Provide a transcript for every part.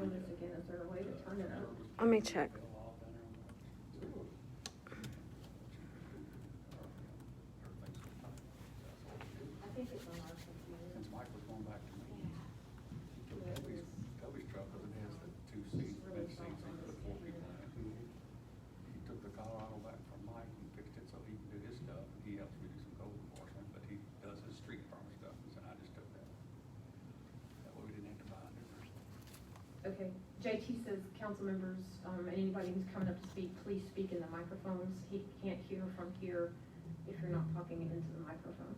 this again. Is there a way to turn it up? Let me check. I think it's on our computer. Since Mike was going back to me, Yeah. Toby's truck, because it has the two seats, really bench seats, and put 4 people in it. He took the Colorado back from Mike and fixed it so he can do his stuff, and he helps me do some code enforcement, but he does his street department stuff, and so I just took that. That way we didn't have to buy a new person. Okay, JT says, council members, anybody who's coming up to speak, please speak in the microphones. He can't hear from here if you're not talking into the microphone.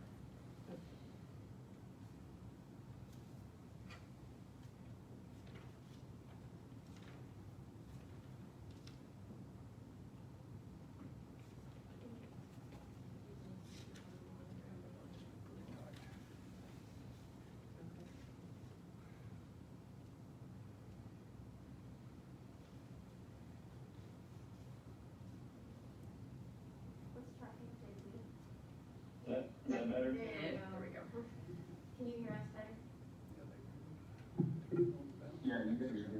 That better? There we go. Can you hear us better? Yeah, you better hear it.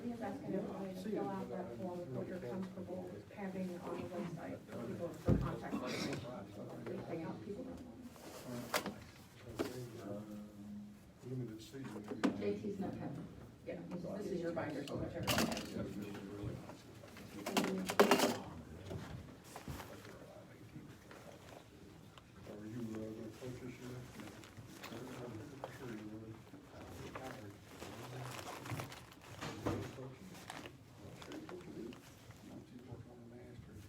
He's asking everybody to fill out that form of what you're comfortable having on the website for people for contact information. Anything else people don't want. Limited season. JT's not having. Yeah, this is your binder, so whichever one has. Are you gonna coach this year? Sure you will. She's working on the master's.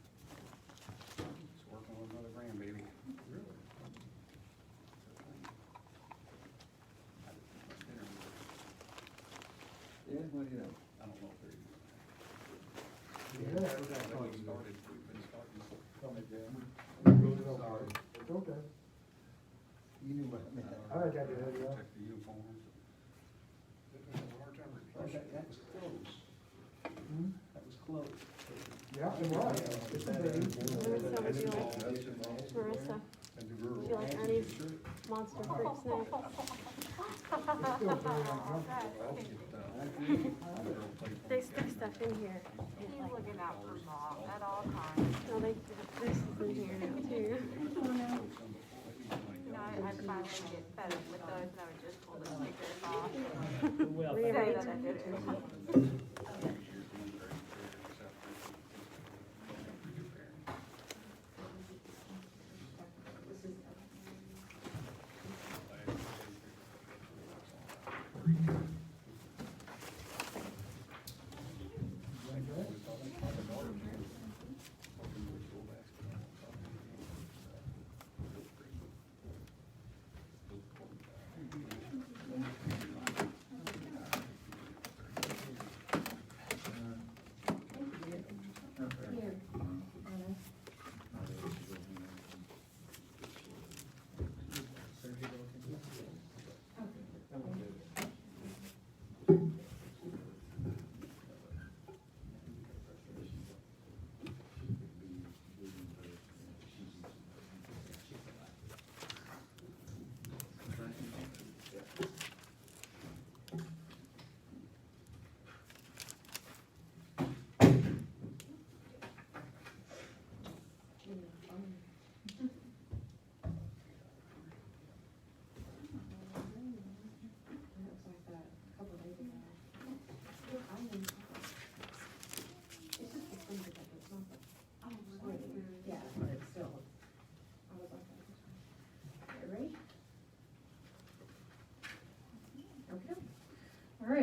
She's working on another grandbaby. Really? Yeah, well, you know. I don't know if they're. Yeah, We've been starting. Okay. You knew what I meant. I got that, yeah. Check the uniforms. Okay, that was close. That was close. Yeah, it was. It's a big. Marissa, would you like, Marissa, would you like any monster fruit snack? It's still very uncomfortable. They stick stuff in here. He's looking out for mom at all times. No, this is in here now too. You know, I'd finally get fed up with those and I would just pull the stickers off. Really? Say that I did it.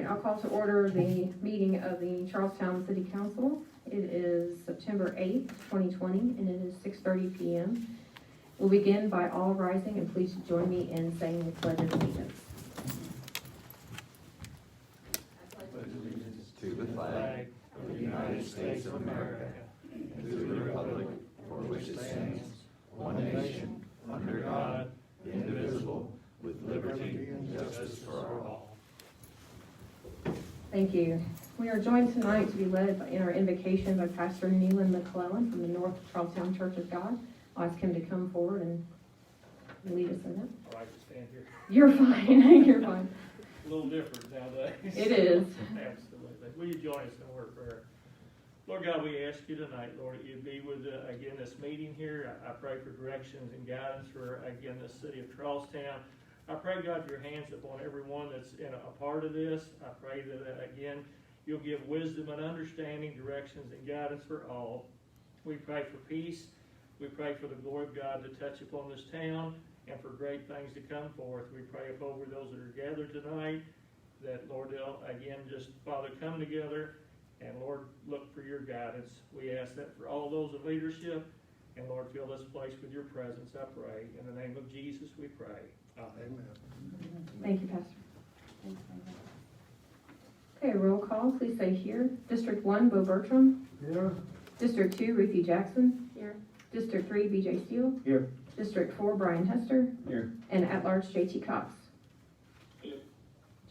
right, I'll call to order the meeting of the Charlestown City Council. It is September 8th, 2020, and it is 6:30 p.m. We'll begin by all rising, and please join me in saying the Pledge of Allegiance. To the flag of the United States of America, and to the republic for which it stands, one nation, under God, indivisible, with liberty and justice for all. Thank you. We are joined tonight to be led in our invocation by Pastor Neelan McClellan from the North Charlestown Church of God. I'll ask him to come forward and lead us in it. I like to stand here. You're fine, you're fine. A little different nowadays. It is. Absolutely. Will you join us in a word of prayer? Lord God, we ask you tonight, Lord, that you be with, again, this meeting here. I pray for directions and guidance for, again, the city of Charlestown. I pray, God, your hands upon everyone that's in a part of this. I pray that, again, you'll give wisdom and understanding, directions and guidance for all. We pray for peace. We pray for the glory of God to touch upon this town and for great things to come forth. We pray over those that are gathered tonight, that, Lord, they'll, again, just, Father, come together and, Lord, look for your guidance. We ask that for all those in leadership, and, Lord, fill this place with your presence, I pray. In the name of Jesus, we pray. Amen. Thank you, Pastor. Okay, roll call. Please say here. District 1, Bo Bertram. Here. District 2, Ruthie Jackson. Here. District 3, BJ Steele. Here. District 4, Brian Hester. Here. And at-large, JT Cox.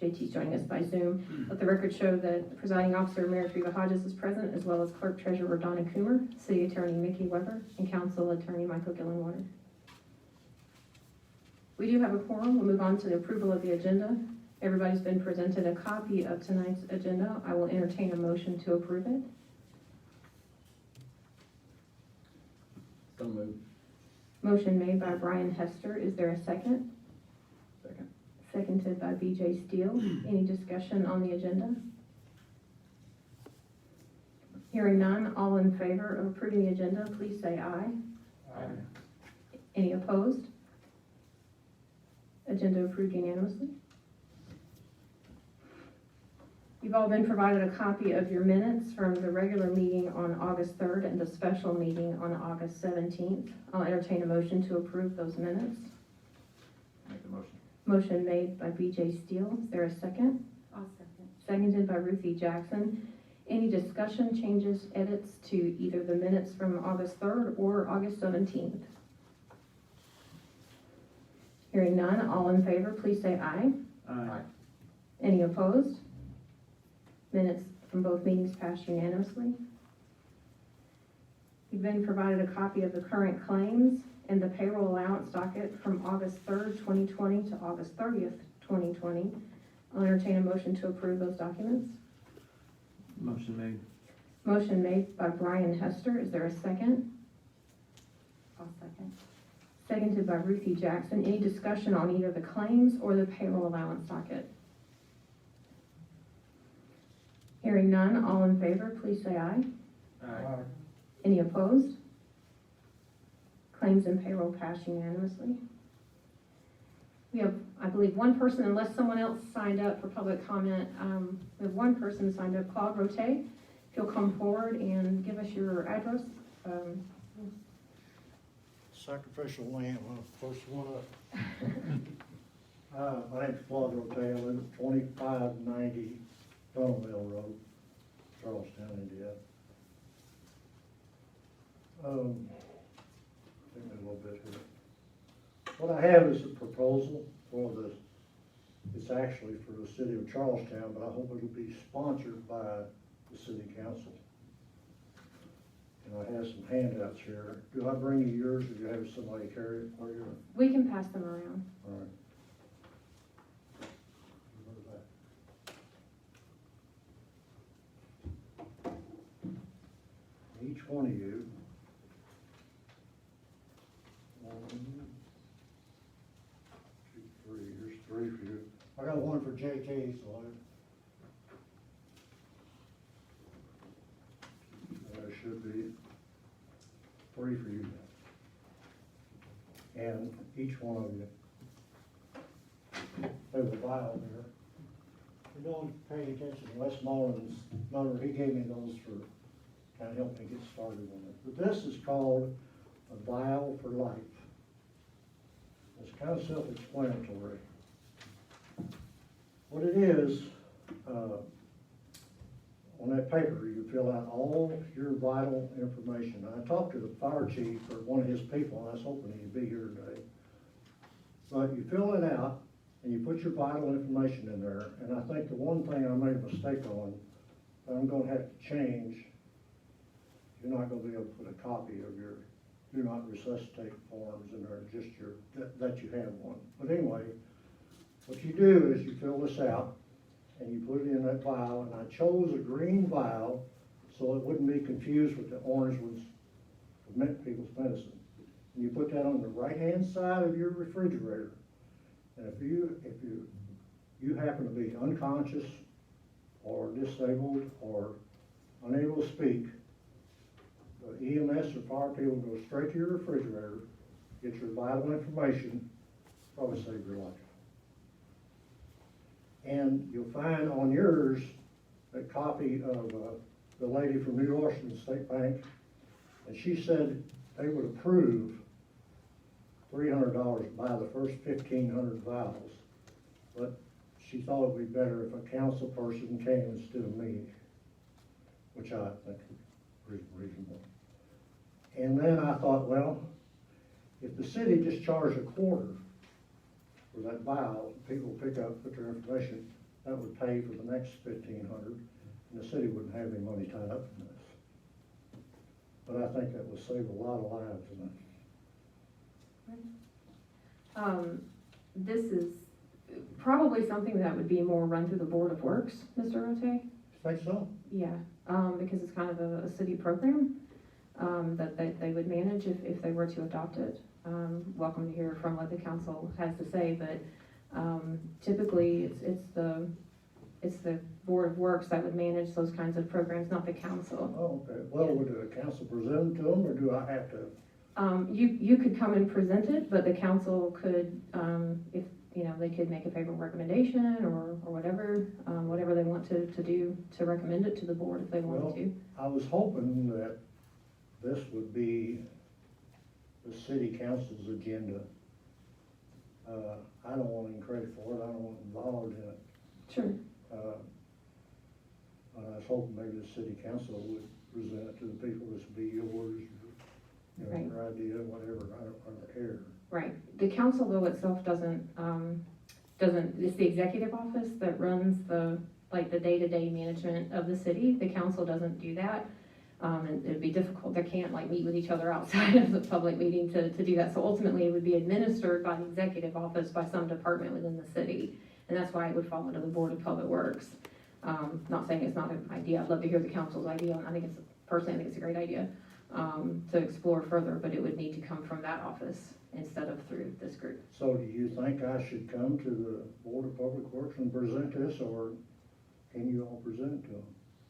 JT's joining us by Zoom. Let the record show that presiding officer Mayor Teresa Hodges is present, as well as clerk treasurer Donna Coomer, city attorney Mickey Weber, and council attorney Michael Gillenwater. We do have a quorum. We'll move on to the approval of the agenda. Everybody's been presented a copy of tonight's agenda. I will entertain a motion to approve it. So moved. Motion made by Brian Hester. Is there a second? Second. Seconded by BJ Steele. Any discussion on the agenda? Hearing none, all in favor of approving the agenda, please say aye. Aye. Any opposed? Agenda approved unanimously. You've all been provided a copy of your minutes from the regular meeting on August 3rd and the special meeting on August 17th. I'll entertain a motion to approve those minutes. Make the motion. Motion made by BJ Steele. Is there a second? I'll second. Seconded by Ruthie Jackson. Any discussion, changes, edits to either the minutes from August 3rd or August 17th? Hearing none, all in favor, please say aye. Aye. Any opposed? Minutes from both meetings passed unanimously. You've been provided a copy of the current claims and the payroll allowance docket from August 3rd, 2020 to August 30th, 2020. I'll entertain a motion to approve those documents. Motion made. Motion made by Brian Hester. Is there a second? I'll second. Seconded by Ruthie Jackson. Any discussion on either the claims or the payroll allowance docket? Hearing none, all in favor, please say aye. Aye. Any opposed? Claims and payroll passed unanimously. We have, I believe, one person, unless someone else signed up for public comment, we have one person signed up, Claude Rote. If you'll come forward and give us your address. Sacrificial lamb, first one up. My name's Claude Rote. I live at 2590 Tunnel Mill Road, Charlestown, Indiana. Give me a little bit here. What I have is a proposal for the, it's actually for the city of Charlestown, but I hope it'll be sponsored by the city council. And I have some handouts here. Do I bring you yours, or do you have somebody carry it for you? We can pass them around. All right. Each one of you. One, two, three. Here's three for you. I got one for JT, so there should be three for you. And each one of you. There's a vial there. you don't pay attention to Wes Mullins' number, he gave me those for, kind of help me get started on it. But this is called a vial for life. It's kind of self-explanatory. What it is, on that paper, you fill out all your vital information. I talked to the fire chief, or one of his people, and I was hoping he'd be here today. But you fill it out, and you put your vital information in there, and I think the one thing I made a mistake on, that I'm gonna have to change, you're not gonna be able to put a copy of your do not resuscitate forms in there, just your, that you have one. But anyway, what you do is you fill this out, and you put it in that vial, and I chose a green vial so it wouldn't be confused with the orange ones for people's medicine. And you put that on the right-hand side of your refrigerator. And if you happen to be unconscious or disabled or unable to speak, the EMS or fire people go straight to your refrigerator, get your vital information, probably save your life. And you'll find on yours a copy of the lady from New Washington State Bank, and she said they would approve $300 to buy the first 1,500 vials, but she thought it would be better if a council person came instead of me, which I think is reasonable. And then I thought, well, if the city just charged a quarter for that vial, people pick up, put their information, that would pay for the next 1,500, and the city wouldn't have any money tied up in this. But I think that would save a lot of lives in it. This is probably something that would be more run through the Board of Works, Mr. Rote. Think so? Yeah, because it's kind of a city program, that they would manage if they were to adopt it. Welcome to hear from what the council has to say, but, typically it's the Board of Works that would manage those kinds of programs, not the council. Oh, okay. Well, would the council present them to them, or do I have to? You could come and present it, but the council could, if, they could make a favorable recommendation or whatever, whatever they want to do to recommend it to the board if they wanted to. I was hoping that this would be the city council's agenda. I don't want any credit for it, I don't want involved in it. Sure. But I was hoping maybe the city council would present it to the people, this would be yours, Right. your idea, whatever, I don't care. Right. The council though itself doesn't, it's the executive office that runs the day-to-day management of the city. The council doesn't do that. And it'd be difficult, they can't meet with each other outside of the public meeting to do that. So ultimately it would be administered by the executive office by some department within the city. And that's why it would fall under the Board of Public Works. Not saying it's not an idea, I'd love to hear the council's idea, and I think it's a great idea, to explore further, but it would need to come from that office instead of through this group. So do you think I should come to the Board of Public Works and present this, or can you all present it to them?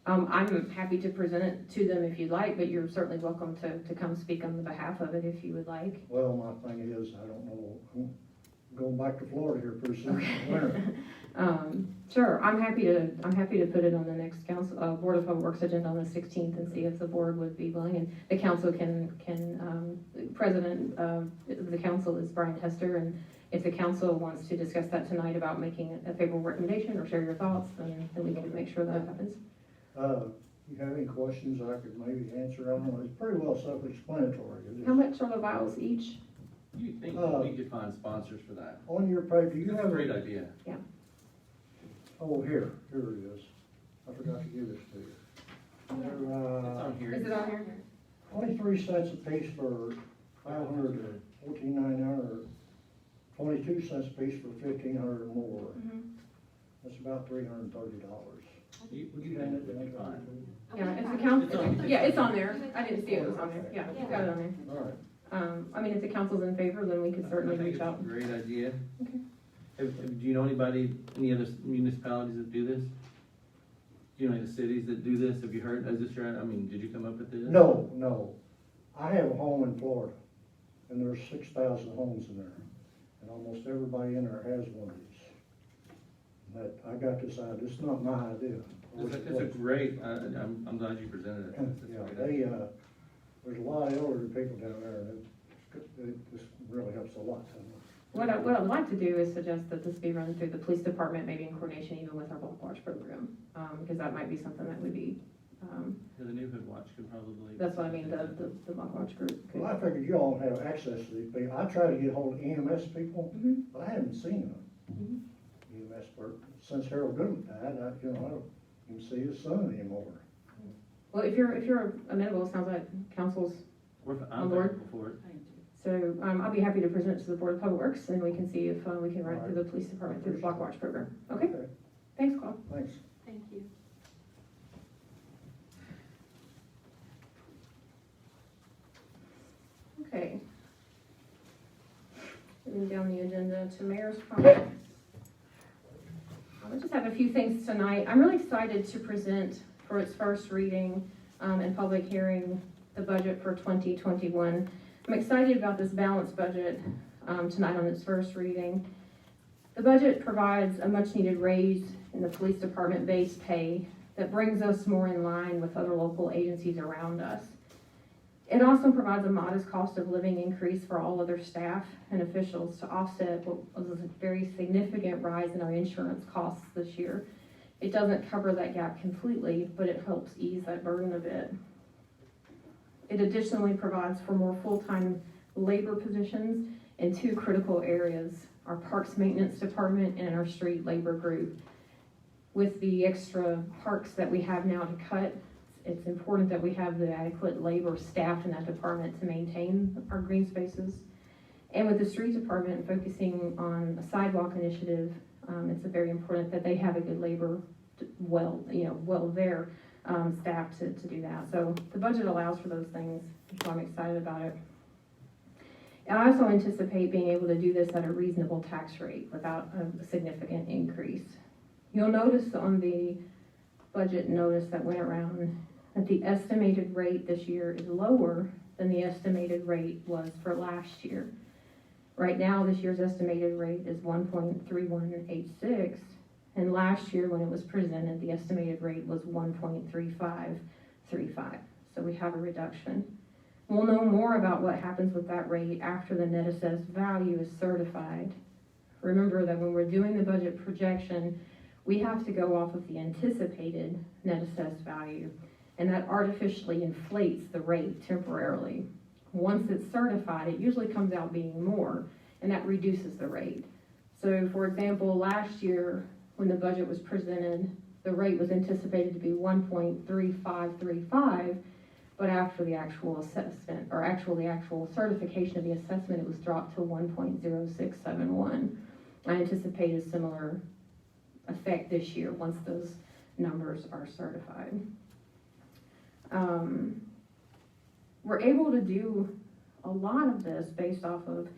I'm happy to present it to them if you'd like, but you're certainly welcome to come speak on the behalf of it if you would like. Well, my thing is, I don't know, I'm going back to Florida here pretty soon. Winter. Sure, I'm happy to put it on the next council, Board of Public Works agenda on the 16th and see if the board would be willing, and the council president of the council is Brian Hester, and if the council wants to discuss that tonight about making a favorable recommendation or share your thoughts, then we can make sure that happens. You have any questions I could maybe answer? I don't know, it's pretty well self-explanatory. How much are the vials each? You think we could find sponsors for that? On your page, do you That's have? a great idea. Yeah. Oh, here it is. I forgot to give this to you. It's on here. Is it on here? 23 cents a piece for 500 to 14.99, or 22 cents a piece for 1,500 or more. That's about $330. You Would you can hand it down? fine. Yeah, if the council, It's on there. yeah, it's on there. I didn't see it was on there. Yeah, you got it on there. All right. If the council's in favor, then we could certainly I think reach it's out. a great idea. Okay. Do you know anybody, any other municipalities that do this? Do you know any cities that do this? Have you heard, did you come up with this? No. I have a home in Florida, and there's 6,000 homes in there, and almost everybody in there has one of these. That, I got this idea, it's not my idea. It's a great, I'm glad you presented it. It's a Yeah, great they, idea. there's a lot of elderly people down there, and this really helps a lot. What I'd like to do is suggest that this be run through the police department, maybe in coordination even with our Block Watch program, because that might be something that would be, Yeah, the neighborhood watch could probably. that's what I mean, the Block Watch group. could- Well, I figured you all have access to these people. I try to get hold of EMS people, Mhm. but I haven't seen them. Mhm. EMS work, since Harold Goodman died, I don't even see his son anymore. Well, if you're amenable, it sounds like council's, I'm On board? thankful for it. so, I'll be happy to present it to the Board of Public Works, and we can see if, we can run it through the Alright. police department through the Block Watch program. Okay? Okay, Thanks, Claude. thanks. Thank you. Okay. Moving down the agenda to mayor's comments. I just have a few things tonight. I'm really excited to present for its first reading and public hearing the budget for 2021. I'm excited about this balanced budget tonight on its first reading. The budget provides a much-needed raise in the police department base pay that brings us more in line with other local agencies around us. It also provides a modest cost of living increase for all other staff and officials to offset what was a very significant rise in our insurance costs this year. It doesn't cover that gap completely, but it helps ease that burden a bit. It additionally provides for more full-time labor positions in two critical areas, our parks maintenance department and our street labor group. With the extra parks that we have now to cut, it's important that we have the adequate labor staff in that department to maintain our green spaces. And with the street department focusing on a sidewalk initiative, it's very important that they have a good labor, staff to do that. So the budget allows for those things, so I'm excited about it. And I also anticipate being able to do this at a reasonable tax rate without a significant increase. You'll notice on the budget notice that went around that the estimated rate this year is lower than the estimated rate was for last year. Right now, this year's estimated rate is 1.3186, and last year when it was presented, the estimated rate was 1.3535. So we have a reduction. We'll know more about what happens with that rate after the net assessed value is certified. Remember that when we're doing the budget projection, we have to go off of the anticipated net assessed value, and that artificially inflates the rate temporarily. Once it's certified, it usually comes out being more, and that reduces the rate. So for example, last year when the budget was presented, the rate was anticipated to be 1.3535, but after the actual assessment, or the actual certification of the assessment, it was dropped to 1.0671. I anticipate a similar effect this year once those numbers are certified. We're able to do a lot of this based off of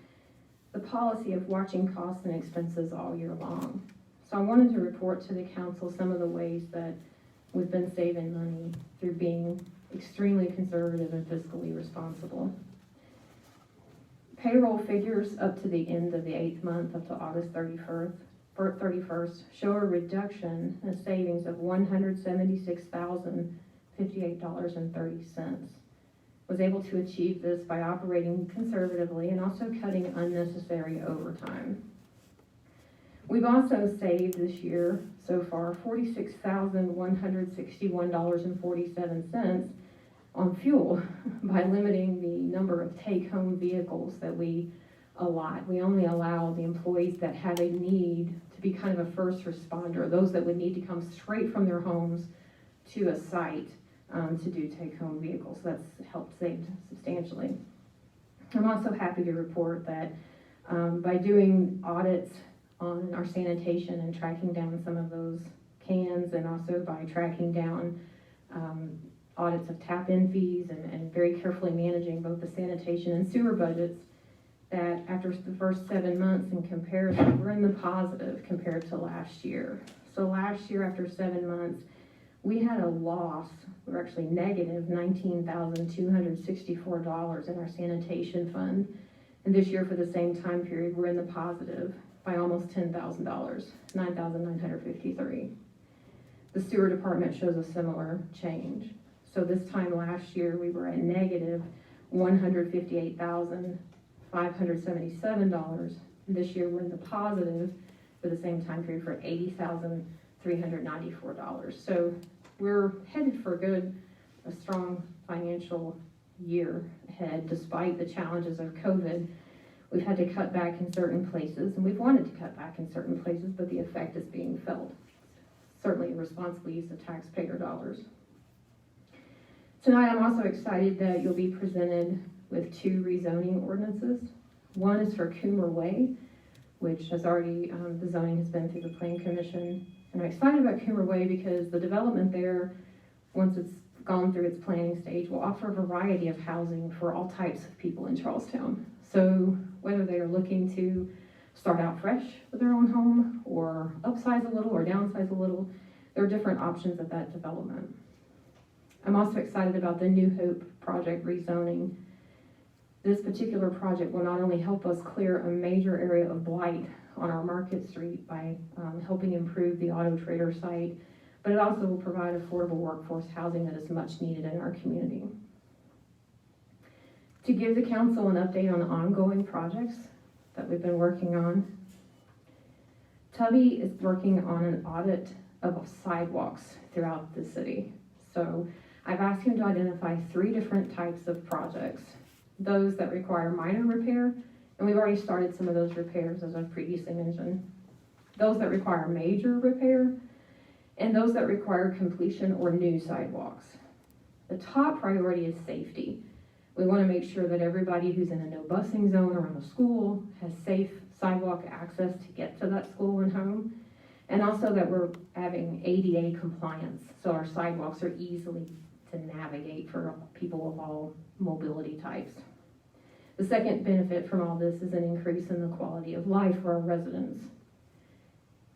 the policy of watching costs and expenses all year long. So I wanted to report to the council some of the ways that we've been saving money through being extremely conservative and fiscally responsible. Payroll figures up to the end of the 8th month, up to August 31st, show a reduction in savings of $176,058.30. Was able to achieve this by operating conservatively and also cutting unnecessary overtime. We've also saved this year so far $46,161.47 on fuel by limiting the number of take-home vehicles that we allot. We only allow the employees that have a need to be kind of a first responder, those that would need to come straight from their homes to a site to do take-home vehicles. So that's helped save substantially. I'm also happy to report that by doing audits on our sanitation and tracking down some of those cans, and also by tracking down audits of tap-in fees and very carefully managing both the sanitation and sewer budgets, that after the first 7 months in comparison, we're in the positive compared to last year. So last year, after 7 months, we had a loss, we're actually negative $19,264 in our sanitation fund. And this year, for the same time period, we're in the positive by almost $10,000, $9,953. The sewer department shows a similar change. So this time last year, we were at negative $158,577. This year, we're in the positive for the same time period for $80,394. So we're headed for a strong financial year ahead, despite the challenges of COVID. We've had to cut back in certain places, and we've wanted to cut back in certain places, but the effect is being felt. Certainly a responsible use of taxpayer dollars. Tonight, I'm also excited that you'll be presented with 2 rezoning ordinances. One is for Coomer Way, which has already, the zoning has been through the Plan Commission. And I'm excited about Coomer Way because the development there, once it's gone through its planning stage, will offer a variety of housing for all types of people in Charlestown. So whether they are looking to start out fresh with their own home or upsize a little or downsize a little, there are different options at that development. I'm also excited about the New Hope project rezoning. This particular project will not only help us clear a major area of blight on our Market Street by helping improve the Auto Trader site, but it also will provide affordable workforce housing that is much needed in our community. To give the council an update on the ongoing projects that we've been working on, Tubby is working on an audit of sidewalks throughout the city. So I've asked him to identify 3 different types of projects. Those that require minor repair, and we've already started some of those repairs, as I've previously mentioned. Those that require major repair, and those that require completion or new sidewalks. The top priority is safety. We want to make sure that everybody who's in a no busing zone around the school has safe sidewalk access to get to that school and home, and also that we're having ADA compliance, so our sidewalks are easily to navigate for people of all mobility types. The second benefit from all this is an increase in the quality of life for our residents.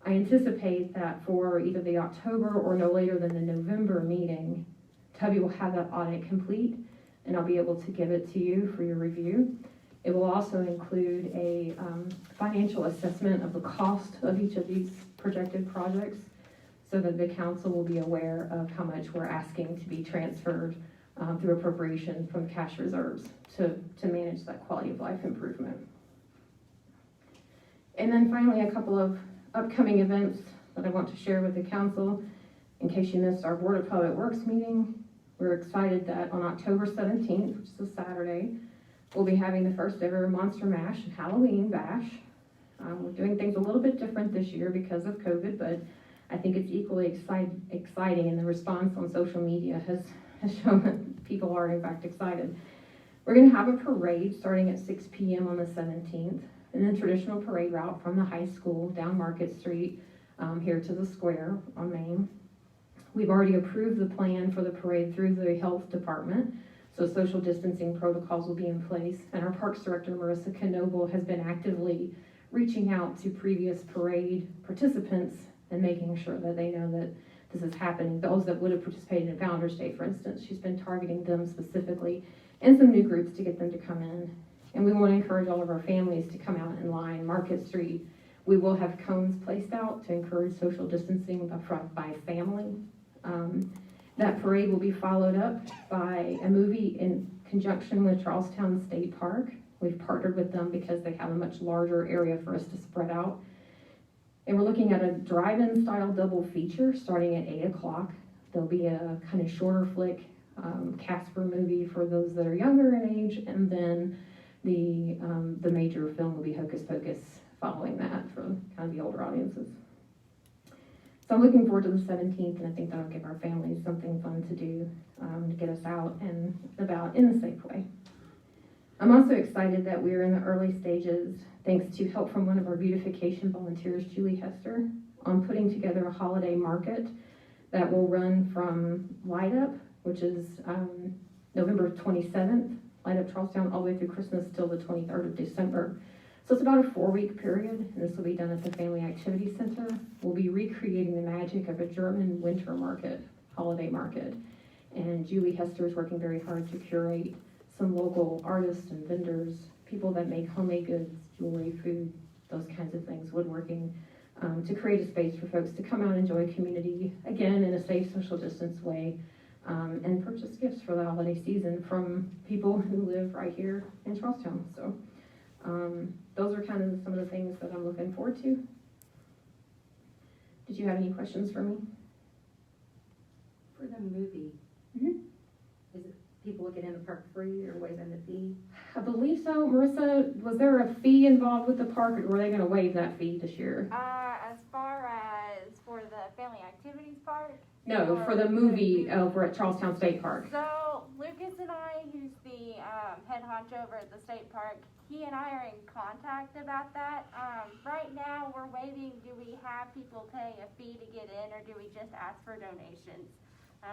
I anticipate that for either the October or no later than the November meeting, Tubby will have that audit complete, and I'll be able to give it to you for your review. It will also include a financial assessment of the cost of each of these projected projects, so that the council will be aware of how much we're asking to be transferred through appropriation from cash reserves to manage that quality of life improvement. And then finally, a couple of upcoming events that I want to share with the council. In case you missed our Board of Public Works meeting, we're excited that on October 17th, which is a Saturday, we'll be having the first ever Monster Mash and Halloween Bash. We're doing things a little bit different this year because of COVID, but I think it's equally exciting, and the response on social media has shown that people are in fact excited. We're going to have a parade starting at 6 p.m. on the 17th, and then traditional parade route from the high school down Market Street here to the square on Main. We've already approved the plan for the parade through the health department, so social distancing protocols will be in place, and our Parks Director, Marissa Knoble, has been actively reaching out to previous parade participants and making sure that they know that this is happening. Those that would have participated in Founders Day, for instance, she's been targeting them specifically, and some new groups to get them to come in. And we want to encourage all of our families to come out and line Market Street. We will have cones placed out to encourage social distancing by family. That parade will be followed up by a movie in conjunction with Charlestown State Park. We've partnered with them because they have a much larger area for us to spread out. And we're looking at a drive-in style double feature starting at 8 o'clock. There'll be a kind of shorter flick, Casper movie for those that are younger in age, and then the major film will be Hocus Pocus following that for kind of the older audiences. So I'm looking forward to the 17th, and I think that'll give our families something fun to do to get us out and about in a safe way. I'm also excited that we're in the early stages, thanks to help from one of our beautification volunteers, Julie Hester, on putting together a holiday market that will run from Light Up, which is November 27th, Light Up Charlestown, all the way through Christmas till the 23rd of December. So it's about a 4-week period, and this will be done at the Family Activity Center. We'll be recreating the magic of a German winter market, holiday market. And Julie Hester is working very hard to curate some local artists and vendors people that make homemade goods, jewelry, food, those kinds of things, woodworking, to create a space for folks to come out and enjoy community, again, in a safe, social distance way, and purchase gifts for the holiday season from people who live right here in Charlestown. So those are kind of some of the things that I'm looking forward to. Did you have any questions for me? For the movie, Mhm. is it people get in the park free or waiving the fee? I believe so. Marissa, was there a fee involved with the park, or were they gonna waive that fee this year? As far as for the family activities part? No, for the movie over at Charlestown State Park. So Lucas and I, who's the head honcho over at the state park, he and I are in contact about that. Right now, we're waiting, do we have people pay a fee to get in, or do we just ask for donations?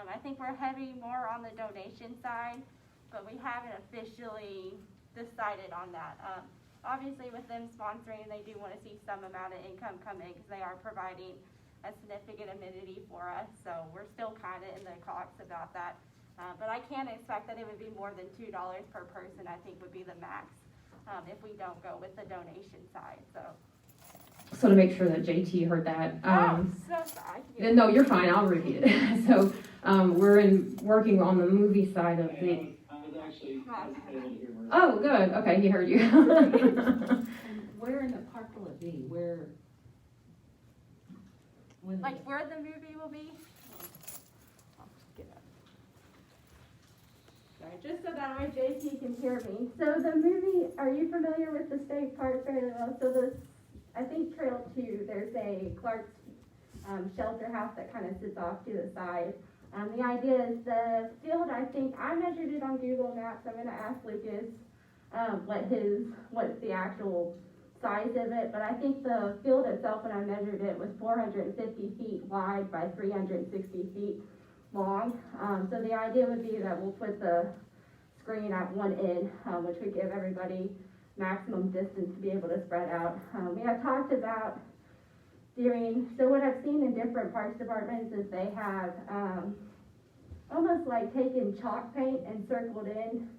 I think we're heavy more on the donation side, but we haven't officially decided on that. Obviously, with them sponsoring, they do want to see some amount of income come in because they are providing a significant amenity for us. So we're still kind of in the talks about that. But I can't expect that it would be more than $2 per person, I think would be the max if we don't go with the donation side. So to make sure that JT heard that. So sorry. No, you're fine. I'll repeat it. So we're working on the movie side of the. I was actually able to hear Marissa. Oh, good. Okay, he heard you. And where in the park will it be? Where? When is Like it? where the movie will be? I'll get up. Sorry, just so that way JT can hear me. So the movie, are you familiar with the state park fairly well? So this, I think Trail 2, there's a Clark's shelter house that kind of sits off to the side. The idea is the field, I think, I measured it on Google Maps. I'm gonna ask Lucas what's the actual size of it, but I think the field itself, when I measured it, was 450 feet wide by 360 feet long. So the idea would be that we'll put the screen at one end, which would give everybody maximum distance to be able to spread out. We have talked about so what I've seen in different parks departments is they have almost like taken chalk paint and circled in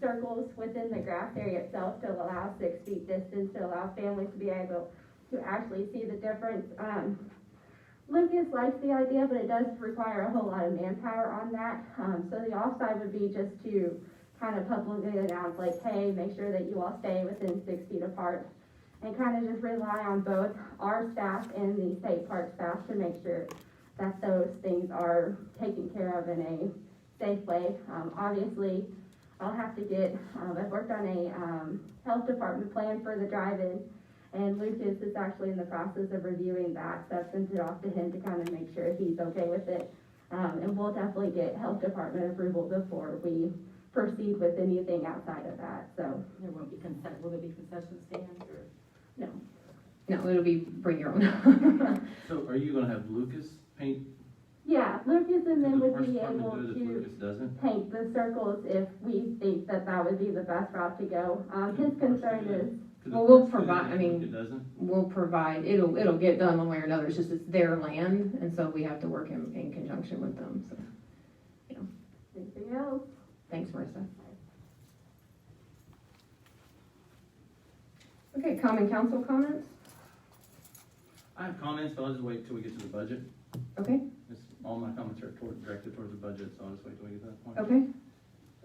circles within the grass area itself to allow 6 feet distance, to allow families to be able to actually see the difference. Lucas likes the idea, but it does require a whole lot of manpower on that. So the offside would be just to kind of publicly announce, like, hey, make sure that you all stay within 6 feet apart, and kind of just rely on both our staff and the state park staff to make sure that those things are taken care of in a safe way. Obviously, I'll have to I've worked on a health department plan for the drive-in, and Lucas is actually in the process of reviewing that, so I've sent it off to him to kind of make sure he's okay with it. And we'll definitely get health department approval before we proceed with anything outside of that, so. There won't be will there be concession stands or? No, it'll be bring your own. So are you gonna have Lucas paint? Yeah, Lucas and then Does the would be parks able department do it if to Lucas doesn't? paint the circles if we think that that would be the best route to go. His concern is, Could the well, we'll parks do it provide, if I mean, Lucas doesn't? we'll provide, it'll get done one way or another, it's just it's their land, and so we have to work in conjunction with them, so. Anything else? Thanks, Marissa. Okay, common council comments? I have comments, but I'll just wait till we get to the budget. Okay, All my comments are directed towards the budget, so I'll just wait till we get to that point. okay.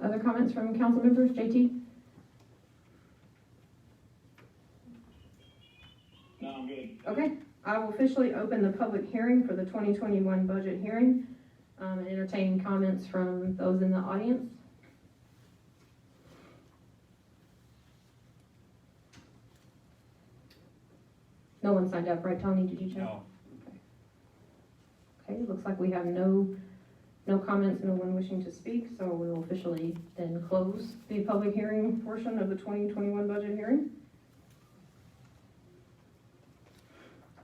Other comments from council members? JT? No, I'm good. Okay, I will officially open the public hearing for the 2021 budget hearing, and entertain comments from those in the audience. No one signed up, right, Tony? Did you check? No. Okay, looks like we have no comments, no one wishing to speak, so we will officially then close the public hearing portion of the 2021 budget hearing.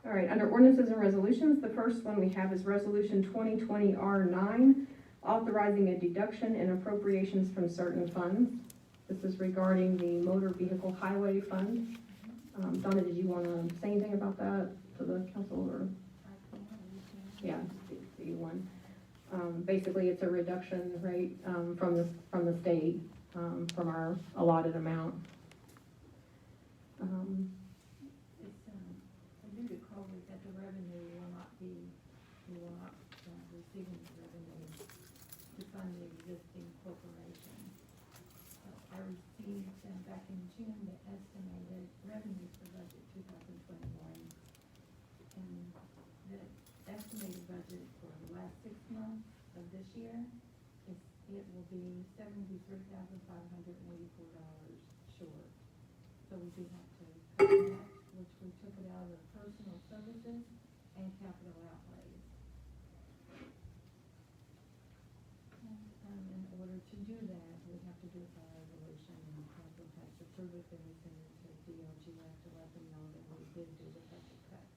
All right, under ordinances and resolutions, the first one we have is Resolution 2020 R9, authorizing a deduction in appropriations from certain funds. This is regarding the motor vehicle highway fund. Donna, did you want to say anything about that to the council, or? Yeah, C1. Basically, it's a reduction rate from the state from our allotted amount. It's, due to COVID, that the revenue will not be, we will not receive any revenue to fund the existing corporation. I received back in June the estimated revenues for budget 2021. And the estimated budget for the last 6 months of this year it will be $73,584 short. So we do have to cut that, which we took it out of personal services and capital outlays. And in order to do that, we have to do it by resolution, and the council has to approve it, then we send it to DOG, we have to let them know that we did do the budget cut.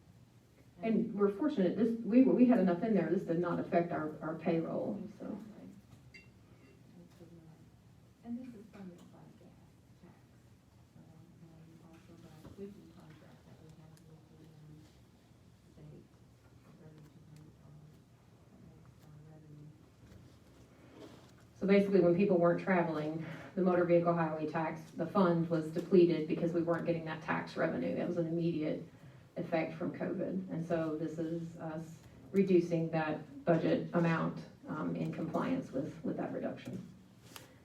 And we're fortunate, we had enough in there, this did not affect our payroll, so. And this is funded by gas tax, and also by weekly contract that we have with the state, $3,200, that makes our revenue. So basically, when people weren't traveling, the motor vehicle highway tax, the fund was depleted because we weren't getting that tax revenue. That was an immediate effect from COVID. And so this is us reducing that budget amount in compliance with that reduction.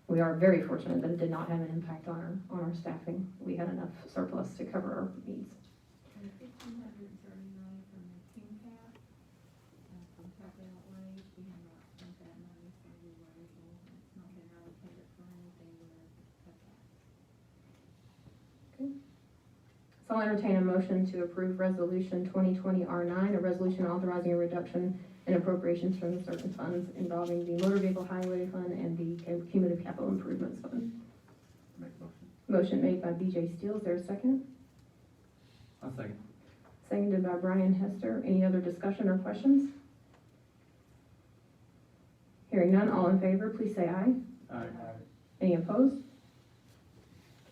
We are very fortunate that it did not have an impact on our staffing. We had enough surplus to cover our needs. And $1,539 from the King Cap, from capital outlays, we have not spent that money, so we were able, it's not been allocated for anything, we were able to cut that. Okay. So I'll entertain a motion to approve Resolution 2020 R9, a resolution authorizing a reduction in appropriations from the certain funds involving the Motor Vehicle Highway Fund and the Cumulative Capital Improvements Fund. Motion made by BJ Steele. Is there a second? I'll second. Seconded by Brian Hester. Any other discussion or questions? Hearing none, all in favor, please say aye. Aye. Any opposed?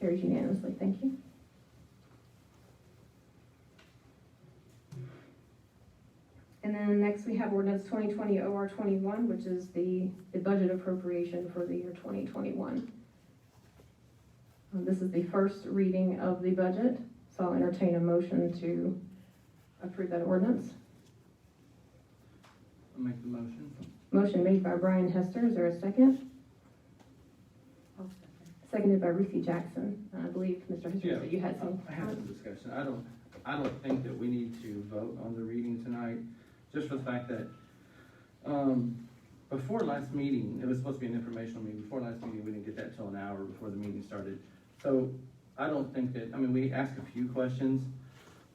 Carries unanimously. Thank you. And then next we have ordinance 2020 OR 21, which is the budget appropriation for the year 2021. This is the first reading of the budget, so I'll entertain a motion to approve that ordinance. I'll make the motion. Motion made by Brian Hester. Is there a second? I'll second. Seconded by Ruthie Jackson. I believe, Mr. Hester, Yeah, said you had some. I had some discussion. I don't think that we need to vote on the reading tonight, just for the fact that, before last meeting, it was supposed to be an informational meeting. Before last meeting, we didn't get that till an hour before the meeting started. So I don't think that, we asked a few questions,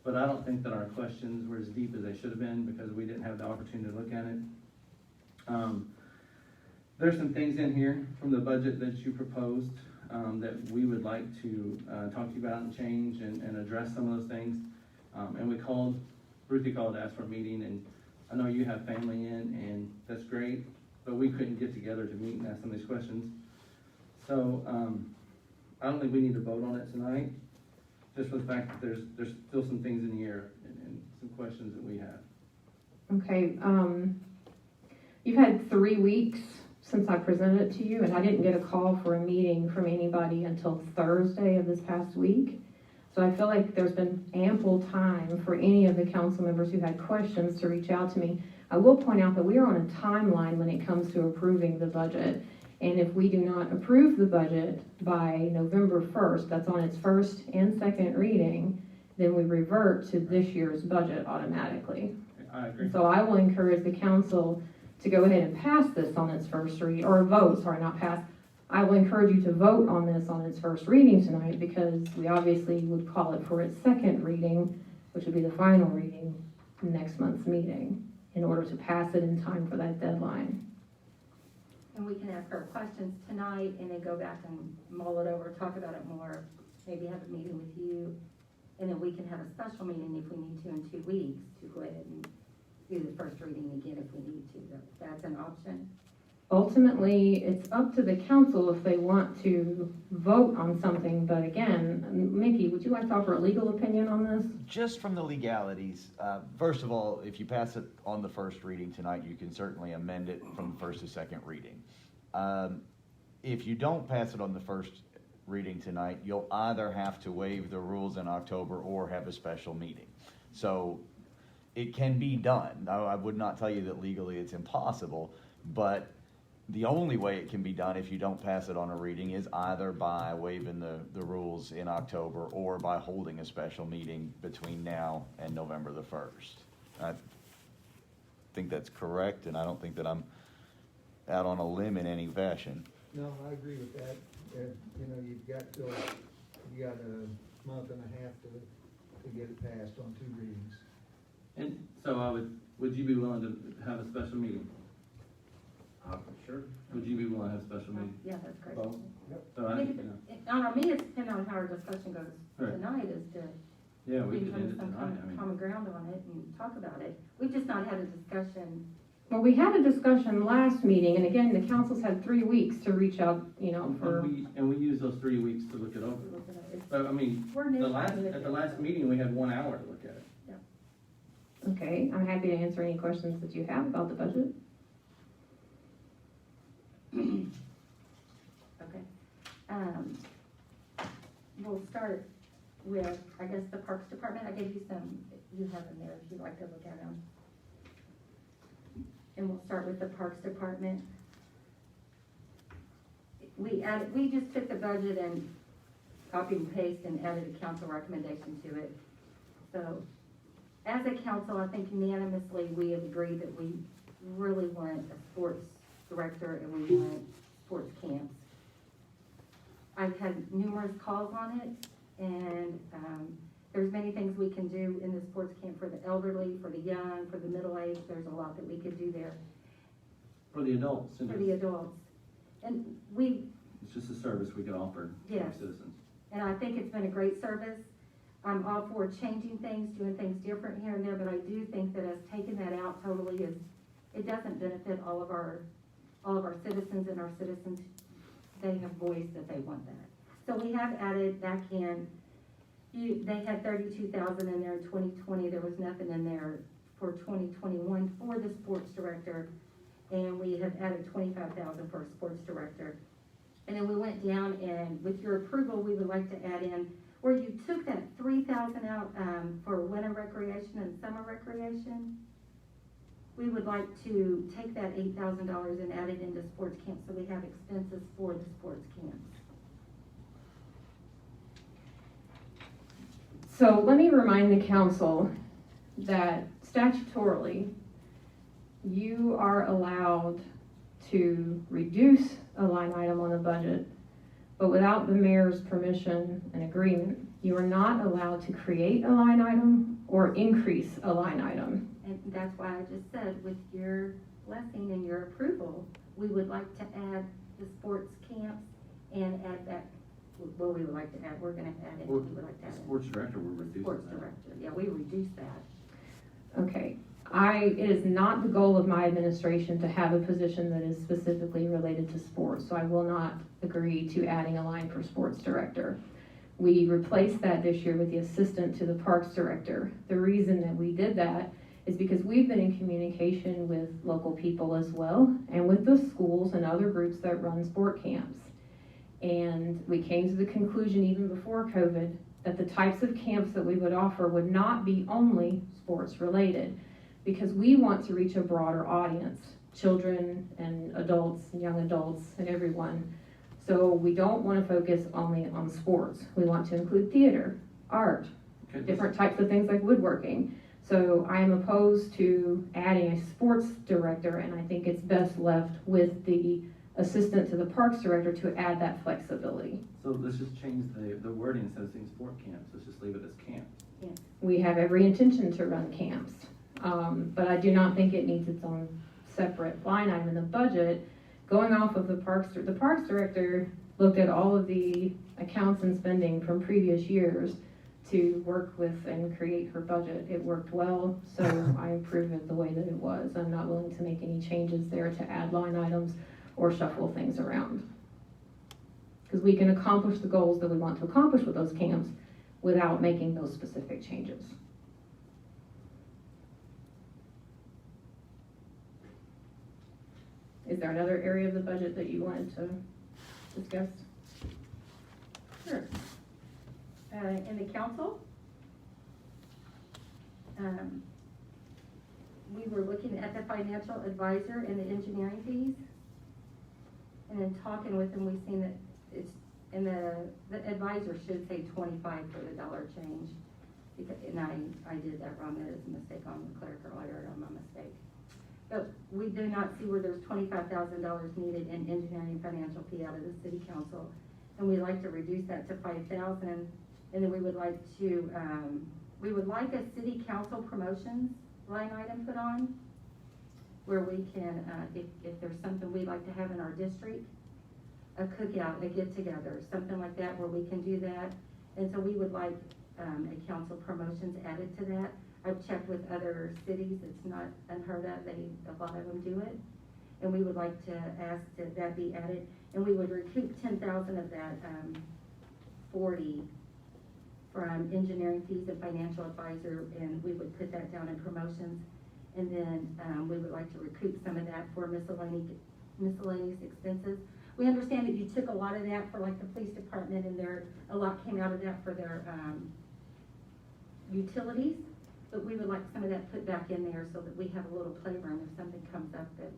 but I don't think that our questions were as deep as they should have been because we didn't have the opportunity to look at it. There's some things in here from the budget that you proposed that we would like to talk to you about and change and address some of those things. And Ruthie called to ask for a meeting, and I know you have family in, and that's great, but we couldn't get together to meet and ask some of these questions. So I don't think we need to vote on it tonight, just for the fact that there's still some things in the air and some questions that we have. Okay, you've had 3 weeks since I presented it to you, and I didn't get a call for a meeting from anybody until Thursday of this past week. So I feel like there's been ample time for any of the council members who had questions to reach out to me. I will point out that we are on a timeline when it comes to approving the budget. And if we do not approve the budget by November 1st, that's on its first and second reading, then we revert to this year's budget automatically. I agree. So I will encourage the council to go ahead and pass this on its first read, or vote, sorry, not pass. I will encourage you to vote on this on its first reading tonight because we obviously would call it for its second reading, which would be the final reading next month's meeting, in order to pass it in time for that deadline. And we can ask our questions tonight and then go back and mull it over, talk about it more, maybe have a meeting with you. And then we can have a special meeting if we need to in 2 weeks to go ahead and do the first reading again if we need to. That's an option. Ultimately, it's up to the council if they want to vote on something, but again, Mickey, would you like to offer a legal opinion on this? Just from the legalities, first of all, if you pass it on the first reading tonight, you can certainly amend it from first to second reading. If you don't pass it on the first reading tonight, you'll either have to waive the rules in October or have a special meeting. So it can be done. I would not tell you that legally it's impossible, but the only way it can be done if you don't pass it on a reading is either by waiving the rules in October or by holding a special meeting between now and November the 1st. I think that's correct, and I don't think that I'm out on a limb in any fashion. No, I agree with that. You know, you got a month and a half to get it passed on 2 readings. And so would you be willing to have a special meeting? Sure. Would you be willing to have a special meeting? Yeah, that's great. Both? Yep. So I think on me, it's depending on how our discussion goes Right. tonight, is to yeah, we maybe could end come it to some tonight, I mean. common ground on it and talk about it. We've just not had a discussion. Well, we had a discussion last meeting, and again, the council's had 3 weeks to reach out, for. And we used those 3 weeks to look it over. So, I mean, We're new at the last meeting, we had 1 hour to look at it. Okay, I'm happy to answer any questions that you have about the budget. Okay. We'll start with, I guess, the Parks Department. I gave you some, you have them there if you'd like to look at them. And we'll start with the Parks Department. We just took the budget and copied and pasted and added a council recommendation to it. So, as a council, I think unanimously, we have agreed that we really want a sports director and we want sports camps. I've had numerous calls on it, and there's many things we can do in the sports camp for the elderly, for the young, for the middle-aged. There's a lot that we could do there For the adults. for the adults. And It's just a service we could offer to our Yes. citizens. and I think it's been a great service. I'm all for changing things, doing things different here and there, but I do think that us taking that out totally it doesn't benefit all of our citizens, and our citizens, they have voiced that they want that. So we have added back in, they had 32,000 in there in 2020, there was nothing in there for 2021 for the sports director, and we have added 25,000 for a sports director. And then we went down, and with your approval, we would like to add in, where you took that 3,000 out for winter recreation and summer recreation, we would like to take that $8,000 and add it into sports camp, so we have expenses for the sports camps. So let me remind the council that statutorily, you are allowed to reduce a line item on a budget, but without the mayor's permission and agreement, you are not allowed to create a line item or increase a line item. And that's why I just said, with your blessing and your approval, we would like to add the sports camps and add that, well, we would like to add, we're gonna add it, we would like to add it. Sports director will reduce Sports that. director, yeah, we reduced that. Okay, it is not the goal of my administration to have a position that is specifically related to sports, so I will not agree to adding a line for sports director. We replaced that this year with the assistant to the parks director. The reason that we did that is because we've been in communication with local people as well, and with the schools and other groups that run sport camps. And we came to the conclusion, even before COVID, that the types of camps that we would offer would not be only sports related, because we want to reach a broader audience, children and adults, and young adults, and everyone. So we don't want to focus only on sports. We want to include theater, art, different types of things like woodworking. So I am opposed to adding a sports director, and I think it's best left with the assistant to the parks director to add that flexibility. So let's just change the wording instead of saying sport camps, let's just leave it as camp. We have every intention to run camps, but I do not think it needs its own separate line item in the budget. Going off of the parks director looked at all of the accounts and spending from previous years to work with and create her budget. It worked well, so I approve it the way that it was. I'm not willing to make any changes there to add line items or shuffle things around. Because we can accomplish the goals that we want to accomplish with those camps without making those specific changes. Is there another area of the budget that you wanted to discuss? Sure. In the council, we were looking at the financial advisor and the engineering fees. And in talking with them, we've seen that it's, and the advisor should say 25 for the dollar change. And I did that wrong, that is a mistake on the clerical error, on my mistake. But we do not see where there's $25,000 needed in engineering financial fee out of the city council. And we'd like to reduce that to 5,000. And then we would like to, we would like a city council promotions line item put on, where we can, if there's something we'd like to have in our district, a cookout, a get-together, something like that, where we can do that. And so we would like a council promotions added to that. I've checked with other cities, it's not unheard of, a lot of them do it. And we would like to ask that that be added, and we would recoup 10,000 of that 40 from engineering fees and financial advisor, and we would put that down in promotions. And then we would like to recoup some of that for miscellaneous expenses. We understand that you took a lot of that for like the police department, and a lot came out of that for their utilities, but we would like some of that put back in there so that we have a little playroom if something comes up that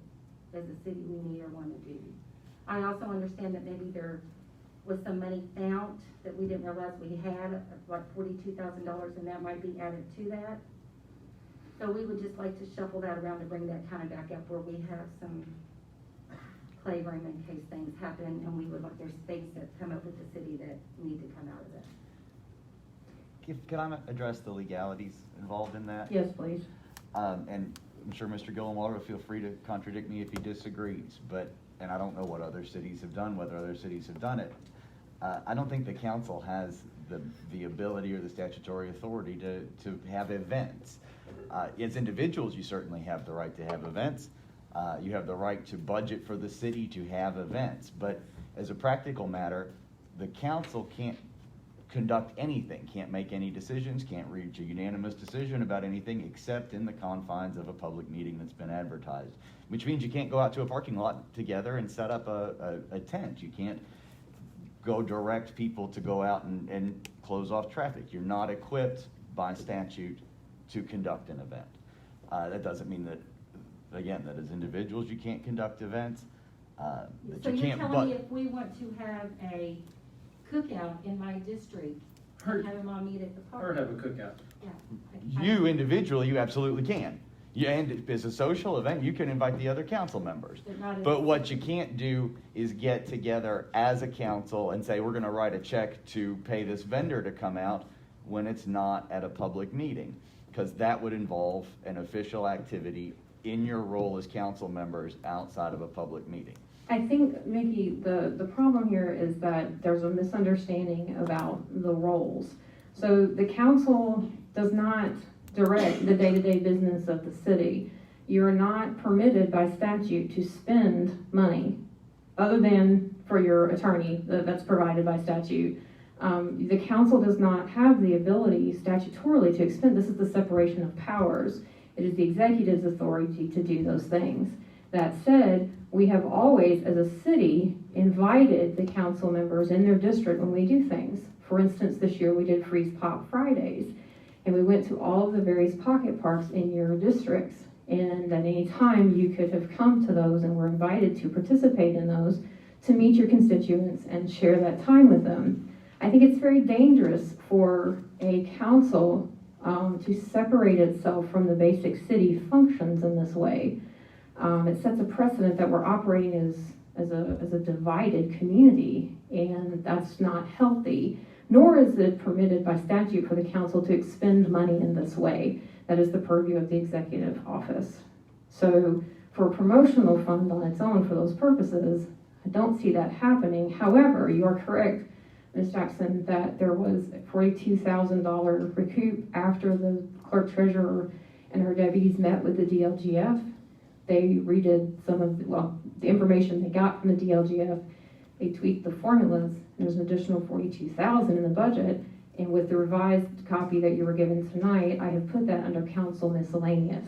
as a city we need or want to do. I also understand that maybe there was some money found that we didn't realize we had, like $42,000, and that might be added to that. So we would just like to shuffle that around to bring that kind of back up where we have some playroom in case things happen, and we would like, there's things that come up with the city that need to come out of that. Can I address the legalities involved in that? Yes, please. And I'm sure Mr. Gillenwater will feel free to contradict me if he disagrees, but, and I don't know what other cities have done, whether other cities have done it. I don't think the council has the ability or the statutory authority to have events. As individuals, you certainly have the right to have events. You have the right to budget for the city to have events, but as a practical matter, the council can't conduct anything, can't make any decisions, can't reach a unanimous decision about anything except in the confines of a public meeting that's been advertised, which means you can't go out to a parking lot together and set up a tent. You can't go direct people to go out and close off traffic. You're not equipped by statute to conduct an event. That doesn't mean that, again, that as individuals you can't conduct events. So you're telling me if we want to have a cookout in my district, and have them all meet at the park? Or have a cookout. Yeah. You individually, you absolutely can. And as a social event, you can invite the other council members. But what you can't do is get together as a council and say, we're going to write a check to pay this vendor to come out when it's not at a public meeting, because that would involve an official activity in your role as council members outside of a public meeting. I think, Mickey, the problem here is that there's a misunderstanding about the roles. So the council does not direct the day-to-day business of the city. You're not permitted by statute to spend money other than for your attorney that's provided by statute. The council does not have the ability statutorily to expend. This is the separation of powers. It is the executive's authority to do those things. That said, we have always, as a city, invited the council members in their district when we do things. For instance, this year we did Freeze Pop Fridays, and we went to all of the various pocket parks in your districts. And at any time, you could have come to those and were invited to participate in those to meet your constituents and share that time with them. I think it's very dangerous for a council to separate itself from the basic city functions in this way. It sets a precedent that we're operating as a divided community, and that's not healthy, nor is it permitted by statute for the council to expend money in this way. That is the purview of the executive office. So for a promotional fund on its own for those purposes, I don't see that happening. However, you are correct, Ms. Jackson, that there was a $42,000 recoup after the clerk treasurer and her deputies met with the DLGF. They redid some of the information they got from the DLGF. They tweaked the formulas. There's an additional $42,000 in the budget, and with the revised copy that you were given tonight, I have put that under council miscellaneous.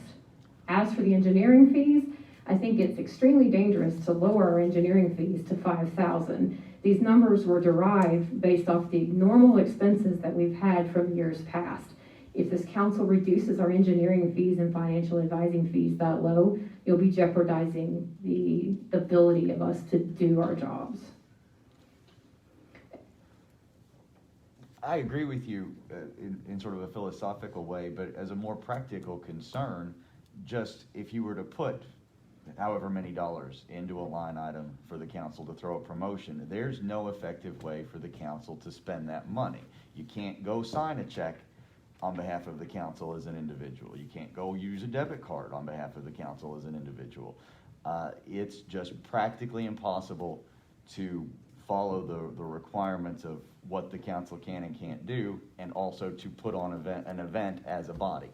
As for the engineering fees, I think it's extremely dangerous to lower our engineering fees to $5,000. these numbers were derived based off the normal expenses that we've had from years past. If this council reduces our engineering fees and financial advising fees that low, you'll be jeopardizing the ability of us to do our jobs. I agree with you in sort of a philosophical way, but as a more practical concern, just if you were to put however many dollars into a line item for the council to throw a promotion, there's no effective way for the council to spend that money. You can't go sign a check on behalf of the council as an individual. You can't go use a debit card on behalf of the council as an individual. It's just practically impossible to follow the requirements of what the council can and can't do, and also to put on an event as a body.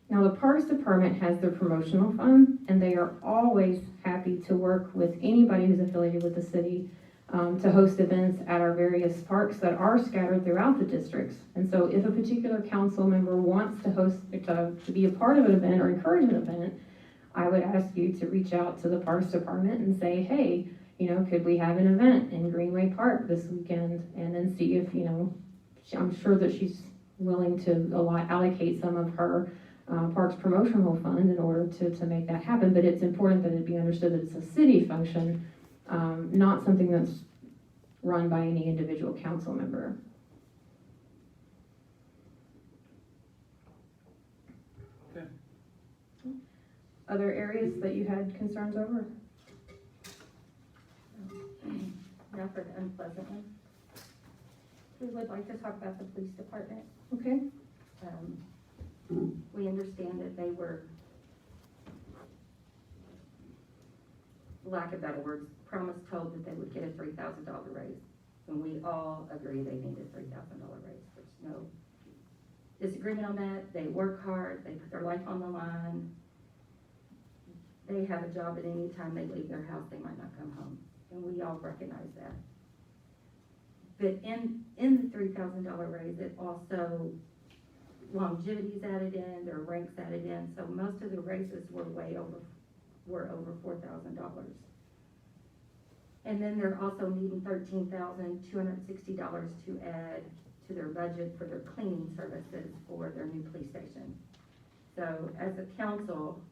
Now, the Parks Department has their promotional fund, and they are always happy to work with anybody who's affiliated with the city to host events at our various parks that are scattered throughout the districts. And so if a particular council member wants to host, to be a part of an event or encourage an event, I would ask you to reach out to the Parks Department and say, hey, could we have an event in Greenway Park this weekend? And then see if, I'm sure that she's willing to allocate some of her Parks promotional fund in order to make that happen. But it's important that it be understood that it's a city function, not something that's run by any individual council member. Okay. Other areas that you had concerns over? Now for the unpleasant one. We would like to talk about the police department. Okay. We understand that they were, lack of better words, told that they would get a $3,000 raise. And we all agree they need a $3,000 raise. There's no disagreement on that. They work hard, they put their life on the line. They have a job at any time they leave their house, they might not come home. And we all recognize that. But in the $3,000 raise, it also, longevity's added in, their ranks added in, so most of the raises were over $4,000. And then they're also needing $13,260 to add to their budget for their cleaning services for their new police station. So as a council,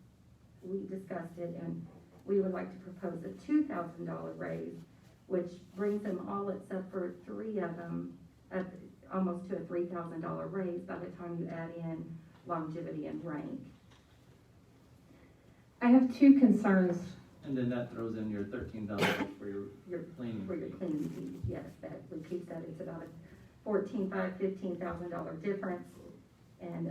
we discussed it, and we would like to propose a $2,000 raise, which brings them all except for 3 of them up almost to a $3,000 raise by the time you add in longevity and rank. I have 2 concerns. And then that throws in your $13 for your cleaning. For your cleaning fees, yes, that repeats that. It's about a $15,000 difference. And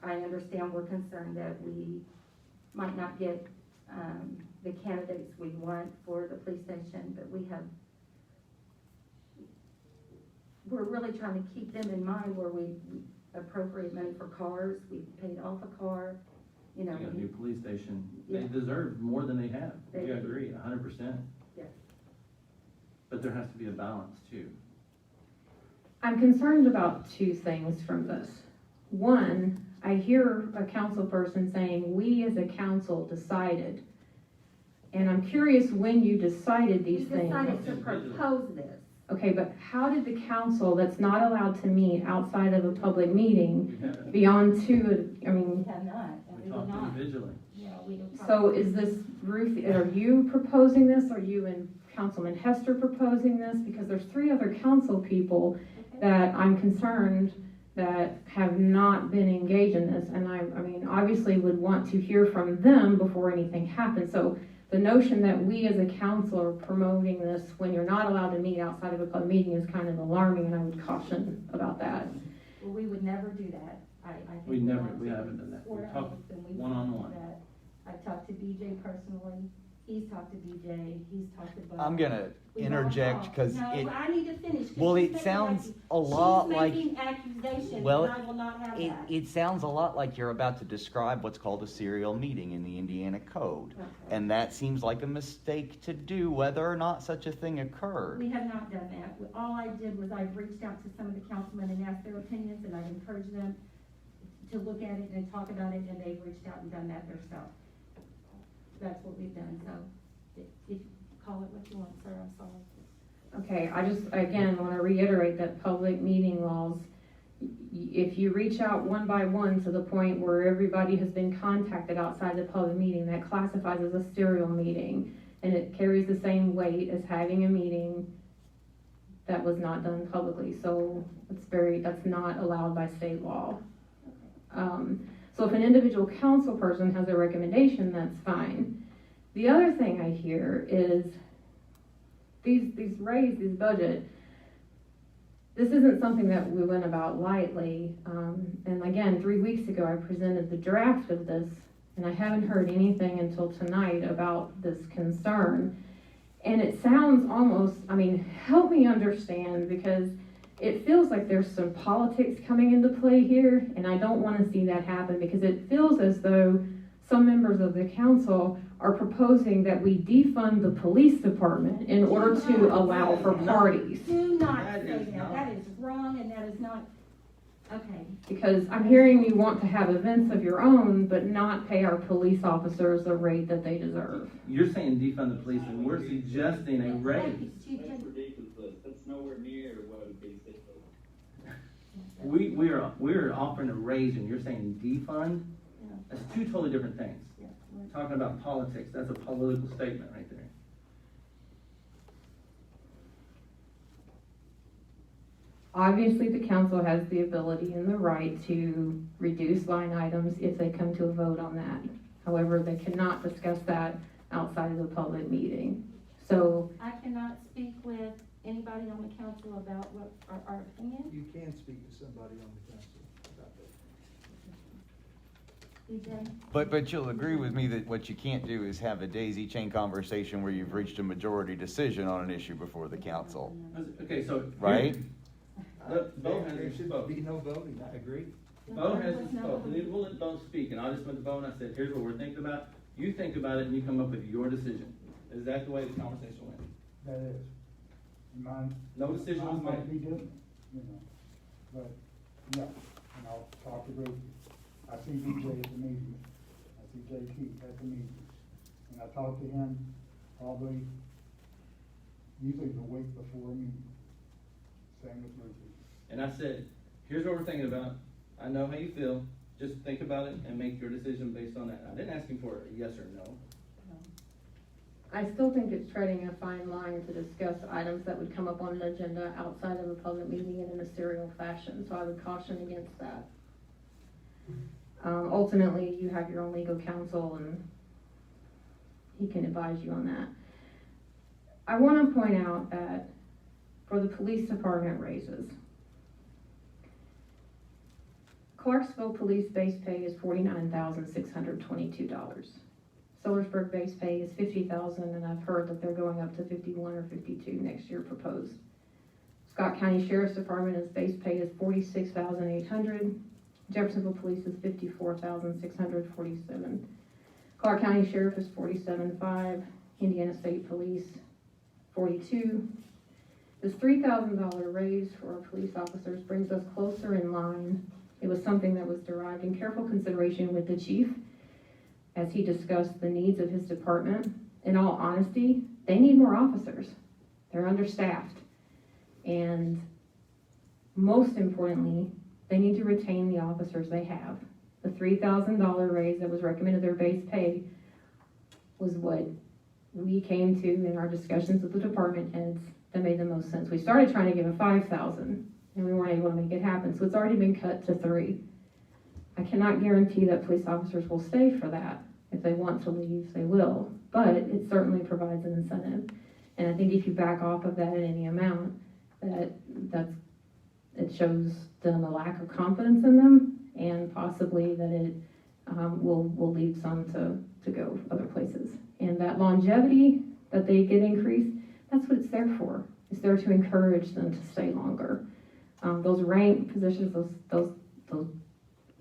I understand we're concerned that we might not get the candidates we want for the police station, but we're really trying to keep them in mind where we appropriate money for cars. We paid off a car, You got a new police station. They deserve more than they have. We agree, 100%. Yes. But there has to be a balance too. I'm concerned about 2 things from this. One, I hear a council person saying, we as a council decided. And I'm curious when you decided these things. We decided to propose this. Okay, but how did the council that's not allowed to meet outside of a public meeting beyond 2, We have not. We talked individually. Yeah, we don't. So is this Ruth, are you proposing this? Are you and Councilman Hester proposing this? Because there's 3 other council people that I'm concerned that have not been engaged in this. And I mean, obviously would want to hear from them before anything happens. So the notion that we as a council are promoting this when you're not allowed to meet outside of a public meeting is kind of alarming, and I would caution about that. Well, we would never do that. I think We haven't done that. We talked one-on-one. I've talked to BJ personally. He's talked to BJ. He's talked to Bud. I'm gonna interject because no, it. I need to finish. Well, it sounds a lot like. She's making accusations, Well, and I will not have that. It sounds a lot like you're about to describe what's called a serial meeting in the Indiana Code. Okay. And that seems like a mistake to do, whether or not such a thing occurred. We have not done that. All I did was I've reached out to some of the councilmen and asked their opinions, and I've encouraged them to look at it and talk about it, and they've reached out and done that themselves. That's what we've done, so Call it what you want, sir, I'm sorry. Okay, I just, again, want to reiterate that public meeting laws, if you reach out one by one to the point where everybody has been contacted outside the public meeting, that classifies as a serial meeting, and it carries the same weight as having a meeting that was not done publicly, so that's not allowed by state law. So if an individual council person has a recommendation, that's fine. The other thing I hear is these budget, this isn't something that we went about lightly. And again, 3 weeks ago, I presented the draft of this, and I haven't heard anything until tonight about this concern. And it sounds almost, help me understand, because it feels like there's some politics coming into play here, and I don't want to see that happen, because it feels as though some members of the council are proposing that we defund the police department in order to allow for parties. Do not say that, that is wrong, and that is not, okay. Because I'm hearing you want to have events of your own, but not pay our police officers the rate that they deserve. You're saying defund the police, and we're suggesting a raise. That's ridiculous. That's nowhere near what would be said. We're offering a raise, and you're saying defund? That's two totally different things. Talking about politics, that's a political statement right there. Obviously, the council has the ability and the right to reduce line items if they come to a vote on that. However, they cannot discuss that outside of the public meeting. So I cannot speak with anybody on the council about what our opinion. You can speak to somebody on the council about that. DJ? But you'll agree with me that what you can't do is have a daisy chain conversation where you've reached a majority decision on an issue before the council, Okay, so. right? Look, Bo There hasn't should spoken. be no voting, I agree. Bo hasn't spoken. We'll let Bo speak, and I just went to Bo and I said, here's what we're thinking about. You think about it and you come up with your decision. Is that the way the conversation went? That is. Mine. No decision was Mine might made. be different, but, yeah, and I'll talk to Bruce. I see DJ at the meeting. I see JT at the meeting. And I talk to him probably usually the week before a meeting. Same with Bruce. And I said, here's what we're thinking about. I know how you feel. Just think about it and make your decision based on that. I didn't ask him for a yes or no. I still think it's treading a fine line to discuss items that would come up on an agenda outside of a public meeting and in a serial fashion, so I would caution against that. Ultimately, you have your own legal counsel and he can advise you on that. I want to point out that for the police department raises, Clarksville police base pay is $49,622. Sellersburg base pay is $50,000, and I've heard that they're going up to $51 or $52 next year proposed. Scott County Sheriff's Department's base pay is $46,800. Jeffersonville Police is $54,647. Clark County Sheriff is $47,500. Indiana State Police, $42,000. This $3,000 raise for our police officers brings us closer in line. It was something that was derived in careful consideration with the chief as he discussed the needs of his department. In all honesty, they need more officers. They're understaffed. And most importantly, they need to retain the officers they have. The $3,000 raise that was recommended their base pay was what we came to in our discussions with the department heads that made the most sense. We started trying to give a $5,000 and we weren't able to make it happen, so it's already been cut to $3,000. I cannot guarantee that police officers will stay for that. If they want to leave, they will, but it certainly provides an incentive. And I think if you back off of that at any amount, it shows them a lack of confidence in them, and possibly that it will lead some to go other places. And that longevity that they get increased, that's what it's there for. It's there to encourage them to stay longer. Those rank positions, those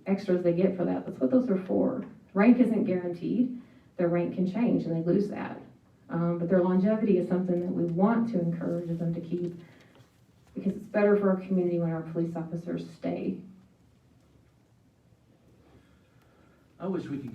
extras they get for that, that's what those are for. Rank isn't guaranteed. Their rank can change and they lose that. But their longevity is something that we want to encourage them to keep, because it's better for our community when our police officers stay. I wish we could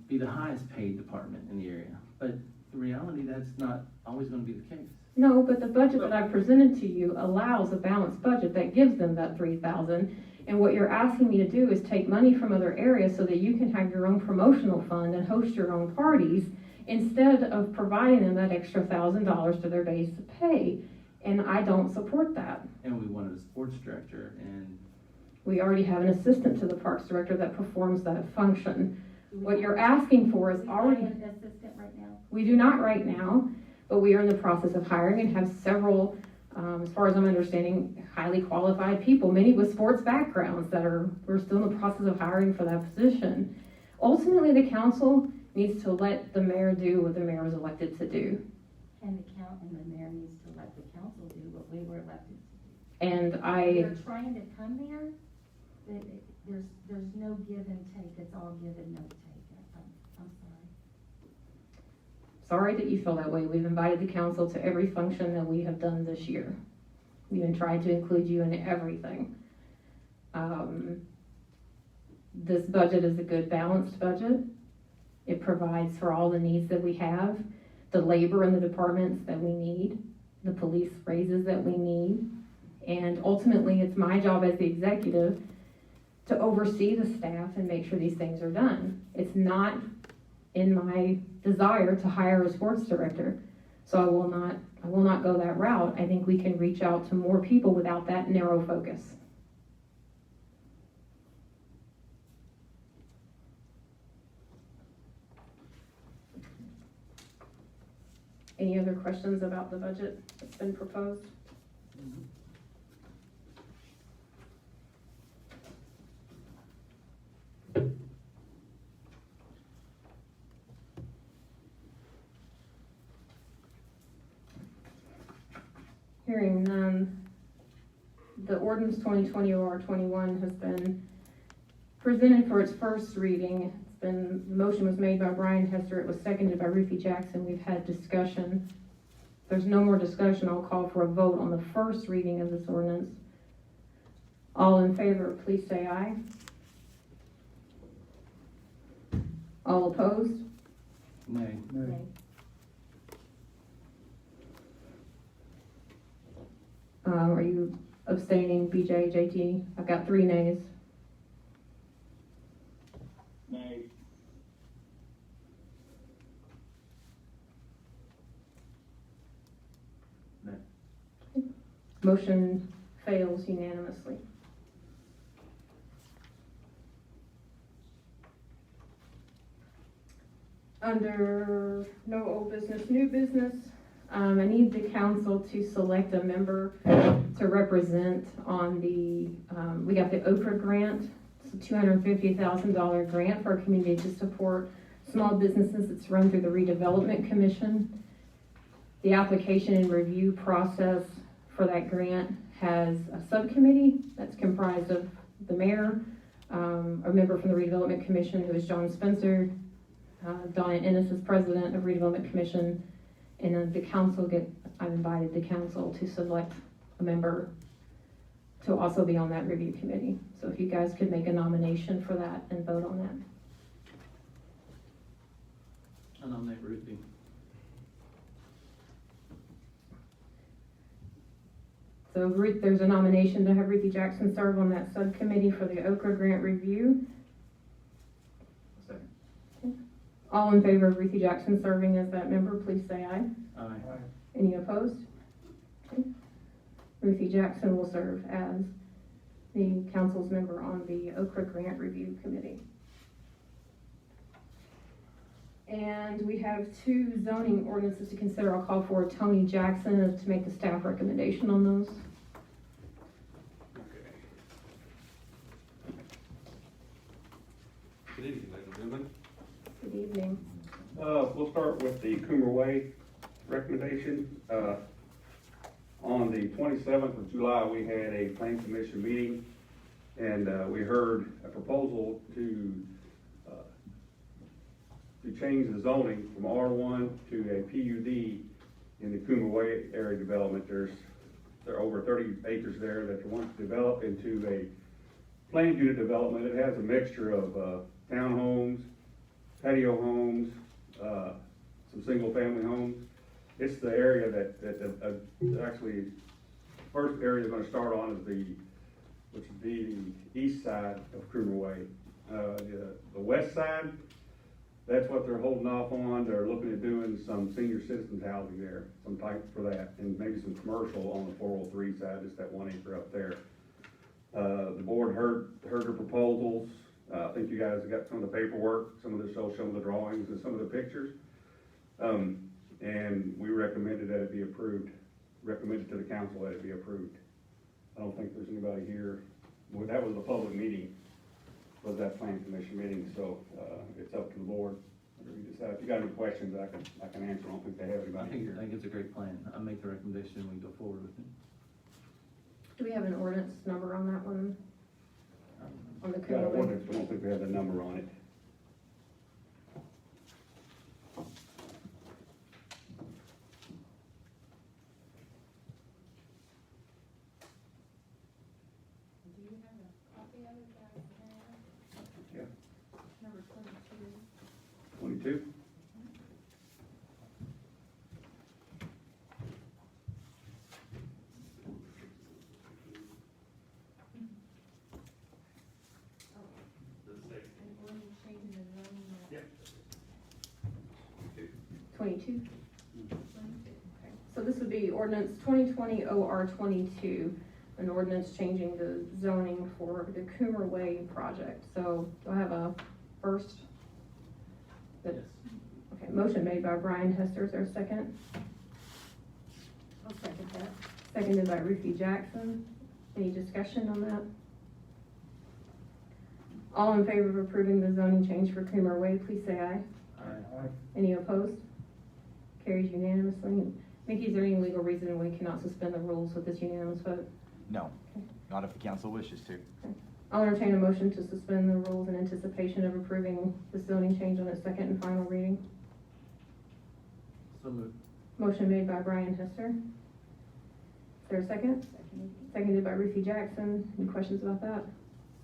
be the highest paid department in the area, but the reality, that's not always gonna be the case. No, but the budget that I presented to you allows a balanced budget that gives them that 3,000. And what you're asking me to do is take money from other areas so that you can have your own promotional fund and host your own parties instead of providing them that extra $1,000 to their base pay. And I don't support that. And we wanted a sports director, and We already have an assistant to the Parks Director that performs that function. What you're asking for is already. Do we have an assistant right now? We do not right now, but we are in the process of hiring and have several, as far as I'm understanding, highly qualified people, many with sports backgrounds we're still in the process of hiring for that position. Ultimately, the council needs to let the mayor do what the mayor was elected to do. And the mayor needs to let the council do what we were elected to And do. They're trying to come there, there's no give and take, it's all give and no take. I'm sorry. Sorry that you feel that way. We've invited the council to every function that we have done this year. We've been trying to include you in everything. This budget is a good balanced budget. It provides for all the needs that we have, the labor in the departments that we need, the police raises that we need. And ultimately, it's my job as the executive to oversee the staff and make sure these things are done. It's not in my desire to hire a sports director. So I will not go that route. I think we can reach out to more people without that narrow focus. Any other questions about the budget that's been proposed? Hearing none, the ordinance 2020-OR21 has been presented for its first reading. The motion was made by Brian Hester, it was seconded by Ruthie Jackson. We've had discussion. If there's no more discussion, I'll call for a vote on the first reading of this ordinance. All in favor, please say aye. All opposed? Nay. Nay. Are you abstaining, BJ, JT? I've got 3 nays. Nay. Motion fails unanimously. Under no old business, new business, I need the council to select a member to represent on the, we got the Okra grant. It's a $250,000 grant for our community to support small businesses. It's run through the Redevelopment Commission. The application and review process for that grant has a subcommittee that's comprised of the mayor, a member from the Redevelopment Commission who is John Spencer, Donna Ennis is president of Redevelopment Commission, and then the council I've invited the council to select a member to also be on that review committee. So if you guys could make a nomination for that and vote on that. I nominate Ruthie. So Ruth, there's a nomination to have Ruthie Jackson serve on that subcommittee for the Okra grant review. Second. All in favor of Ruthie Jackson serving as that member, please say aye. Aye. Any opposed? Okay. Ruthie Jackson will serve as the council's member on the Okra Grant Review Committee. And we have 2 zoning ordinances to consider. I'll call for Tony Jackson to make the staff recommendation on those. Okay. Good evening, ladies and gentlemen. Good evening. We'll start with the Coomer Way recommendation. On the 27th of July, we had a plan commission meeting, and we heard a proposal to change the zoning from R1 to a PUD in the Coomer Way area development. There are over 30 acres there that they want to develop into a planned unit development. It has a mixture of townhomes, patio homes, some single-family homes. It's the area actually, first area they're gonna start on is which would be the east side of Coomer Way. The west side, that's what they're holding off on. They're looking at doing some senior citizens housing there, some type for that, and maybe some commercial on the 403 side, just that 1 acre up there. The board heard their proposals. I think you guys got some of the paperwork, some of the drawings and some of the pictures. And we recommended that it be approved, recommended to the council that it be approved. I don't think there's anybody here. Well, that was a public meeting, was that plan commission meeting, so, it's up to the board. Whatever you decide. If you got any questions, I can answer. I don't think they have I anybody think here. it's a great plan. I'll make the recommendation and we go forward with it. Do we have an ordinance number on that one? On the Got Coomer an Way? ordinance, but I don't think we have the number on it. Do you have a copy of it, guys? Yeah. Number 22. 22? And when you changing the zoning map? Yep. 22? 22. So this would be ordinance 2020 OR 22, an ordinance changing the zoning for the Coomer Way project. So do I have a first? Yes. Okay, motion made by Brian Hester, is there a second? I'll second that. Seconded by Ruthie Jackson. Any discussion on that? All in favor of approving the zoning change for Coomer Way, please say aye. Aye. Any opposed? Carries unanimously. Mickey, is there any legal reason we cannot suspend the rules with this unanimous vote? No, not if the council wishes to. I'll entertain a motion to suspend the rules in anticipation of approving the zoning change on its second and final reading. So moved. Motion made by Brian Hester. Is there a second? Seconded by Ruthie Jackson. Any questions about that?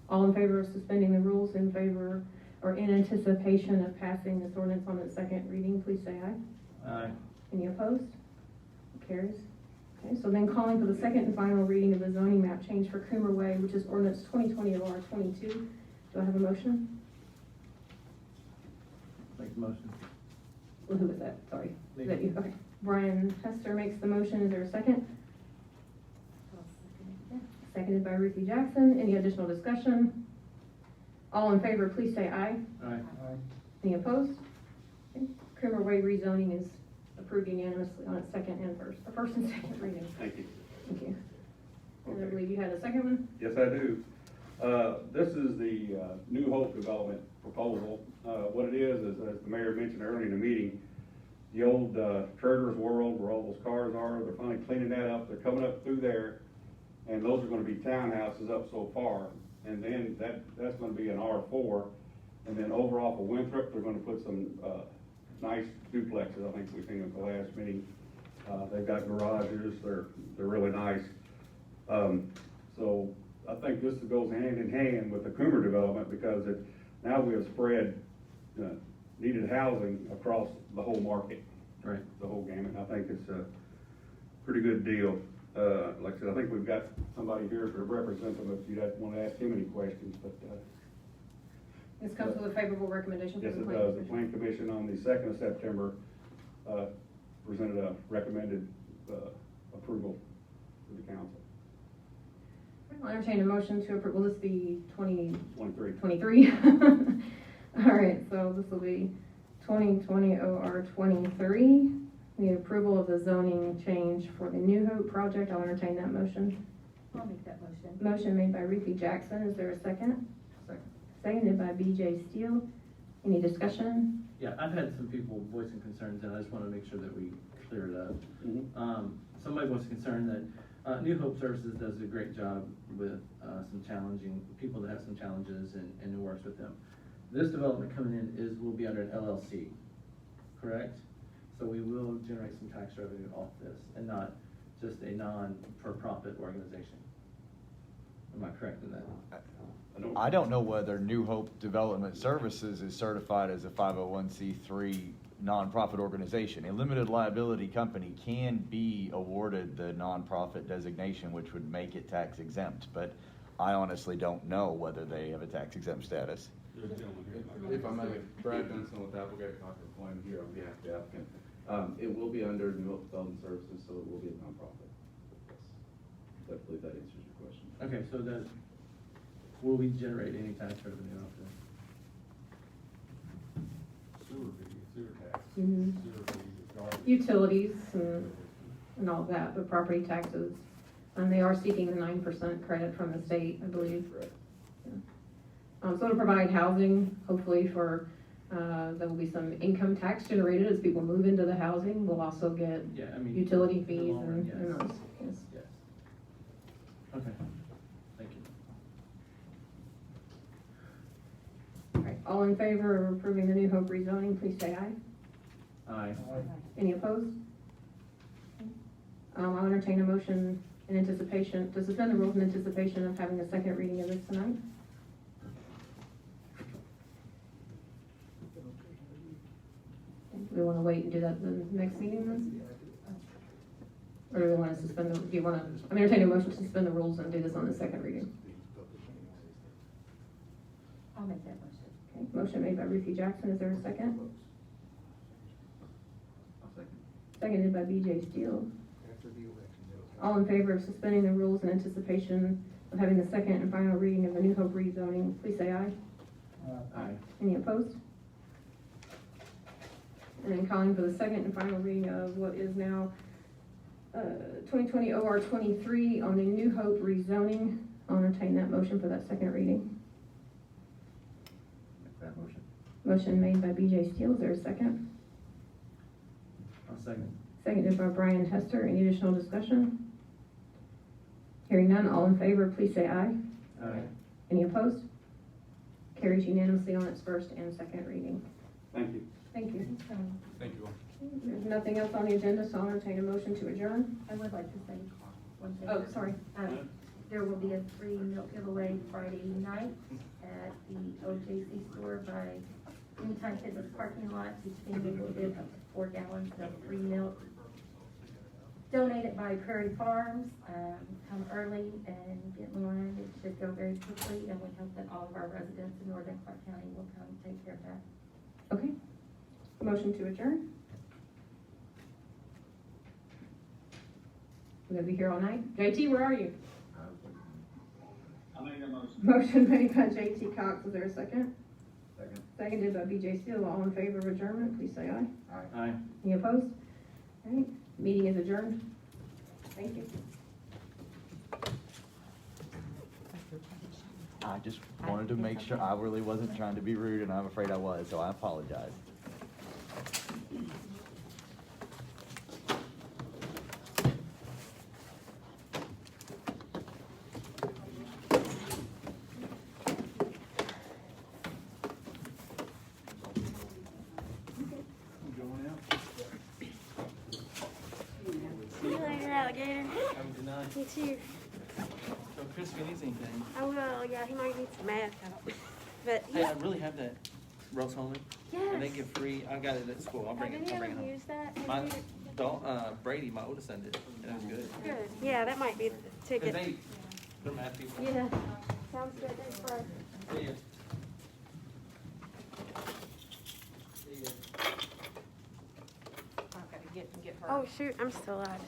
All in favor of suspending the rules in favor or in anticipation of passing this ordinance on its second reading, please say aye. Aye. Any opposed? Carries. Okay, so then calling for the second and final reading of the zoning map change for Coomer Way, which is ordinance 2020 OR 22. Do I have a motion? Make the motion. Well, who was that? Sorry. Me. Is that you? Okay. Brian Hester makes the motion. Is there a second? I'll second it. Seconded by Ruthie Jackson. Any additional discussion? All in favor, please say aye. Aye. Any opposed? Okay. Coomer Way rezoning is approved unanimously on its second and first and second reading. Thank you. Thank you. And I Okay. believe you had a second one? Yes, I do. This is the New Hope Development proposal. What it is, as the mayor mentioned earlier in the meeting, the old Trader's World where all those cars are, they're finally cleaning that up. They're coming up through there, and those are gonna be townhouses up so far. And then that's gonna be an R4. And then over off of Winthrop, they're gonna put some nice duplexes. I think we've seen them at the last meeting. They've got garages. They're really nice. So I think this goes hand in hand with the Coomer development because now we have spread needed housing across the whole market. Right. The whole gamut. I think it's a pretty good deal. Like I said, I think we've got somebody here to represent them if you want to ask him any questions, but. This comes with a favorable recommendation Yes, from it the does. The planning Plan Commission on the 2nd of September presented a recommended approval to the council. I'll entertain a motion to approve, will this be 23. 23? All right, so this will be 2020 OR 23. The approval of the zoning change for the New Hope project. I'll entertain that motion. I'll make that motion. Motion made by Ruthie Jackson. Is there a second? Second. Seconded by BJ Steele. Any discussion? Yeah, I've had some people voicing concerns, and I just want to make sure that we clear it up. Somebody was concerned that New Hope Services does a great job with some challenging people that have some challenges, and it works with them. This development coming in will be under an LLC, correct? So we will generate some tax revenue off this, and not just a non-for-profit organization. Am I correct in that? I don't know whether New Hope Development Services is certified as a 501c3 nonprofit organization. A limited liability company can be awarded the nonprofit designation, which would make it tax exempt, but I honestly don't know whether they have a tax exempt status. There's a gentleman here. If I may, Brad Benson with Applegate Cochran Coin here on behalf of the applicant. It will be under New Hope Development Services, so it will be a nonprofit. Yes. I believe that answers your question. Okay, so that, will we generate any tax revenue off this? Sewer fee, sewer tax, Mhm. sewer fee, garbage. Utilities and all of that, but property taxes. And they are seeking the 9% credit from the state, I believe. Correct. So to provide housing, hopefully for, there will be some income tax generated as people move into the housing. We'll also get Yeah, I mean. utility in the fees long run, and yes. those, yes. Yes. Okay, thank you. All right, all in favor of approving the New Hope rezoning, please say aye. Aye. Any opposed? I'll entertain a motion in anticipation, to suspend the rules in anticipation of having a second reading of this tonight. Do we want to wait and do that the next meeting then? Or do we want to suspend the, do you want to, I'm entertaining a motion to suspend the rules and do this on the second reading. I'll make that motion. Okay, motion made by Ruthie Jackson, is there a second? I'll second. Seconded by BJ Steele. After the election. All in favor of suspending the rules in anticipation of having the second and final reading of the New Hope rezoning, please say aye. Aye. Any opposed? And then calling for the second and final reading of what is now 2020 OR 23 on the New Hope rezoning. I'll entertain that motion for that second reading. Make that motion. Motion made by BJ Steele, is there a second? I'll second. Seconded by Brian Hester. Any additional discussion? Hearing none, all in favor, please say aye. Aye. Any opposed? Carries unanimously on its first and second reading. Thank you. Thank you. Thank you all. There's nothing else on the agenda, so I'll entertain a motion to adjourn. I would like to say one thing. Oh, sorry. There will be a free milk giveaway Friday night at the OJC store by Anytime Fitness parking lot. Each family will get up to 4 gallons of free milk. Donated by Prairie Farms. Come early and get in line. It should go very quickly, and we hope that all of our residents in Northern Clark County will come take care of that. Okay. Motion to adjourn. We're gonna be here all night. JT, where are you? I made a motion. Motion made by JT Cox, is there a second? Second. Seconded by BJ Steele. All in favor of adjournment, please say aye. Aye. Any opposed? All right, meeting is adjourned. Thank you. I just wanted to make sure, I really wasn't trying to be rude, and I'm afraid I was, so I apologize. See you later, alligator. Have a good night. You too. So Chris, if he needs anything, I will, yeah, he might need some math help. But hey, I really have that roast homie. And they yes. give free, I got it at school, I'll bring Have it, any I'll bring it ever home. used that? Have My, you- Brady, my oldest son did, and it was good. Good. Yeah, that might be the Cause ticket. they're math people. Yeah. Sounds good. Thanks, Bart. See ya. See ya. I've got to get her. Oh, shoot, I'm still alive.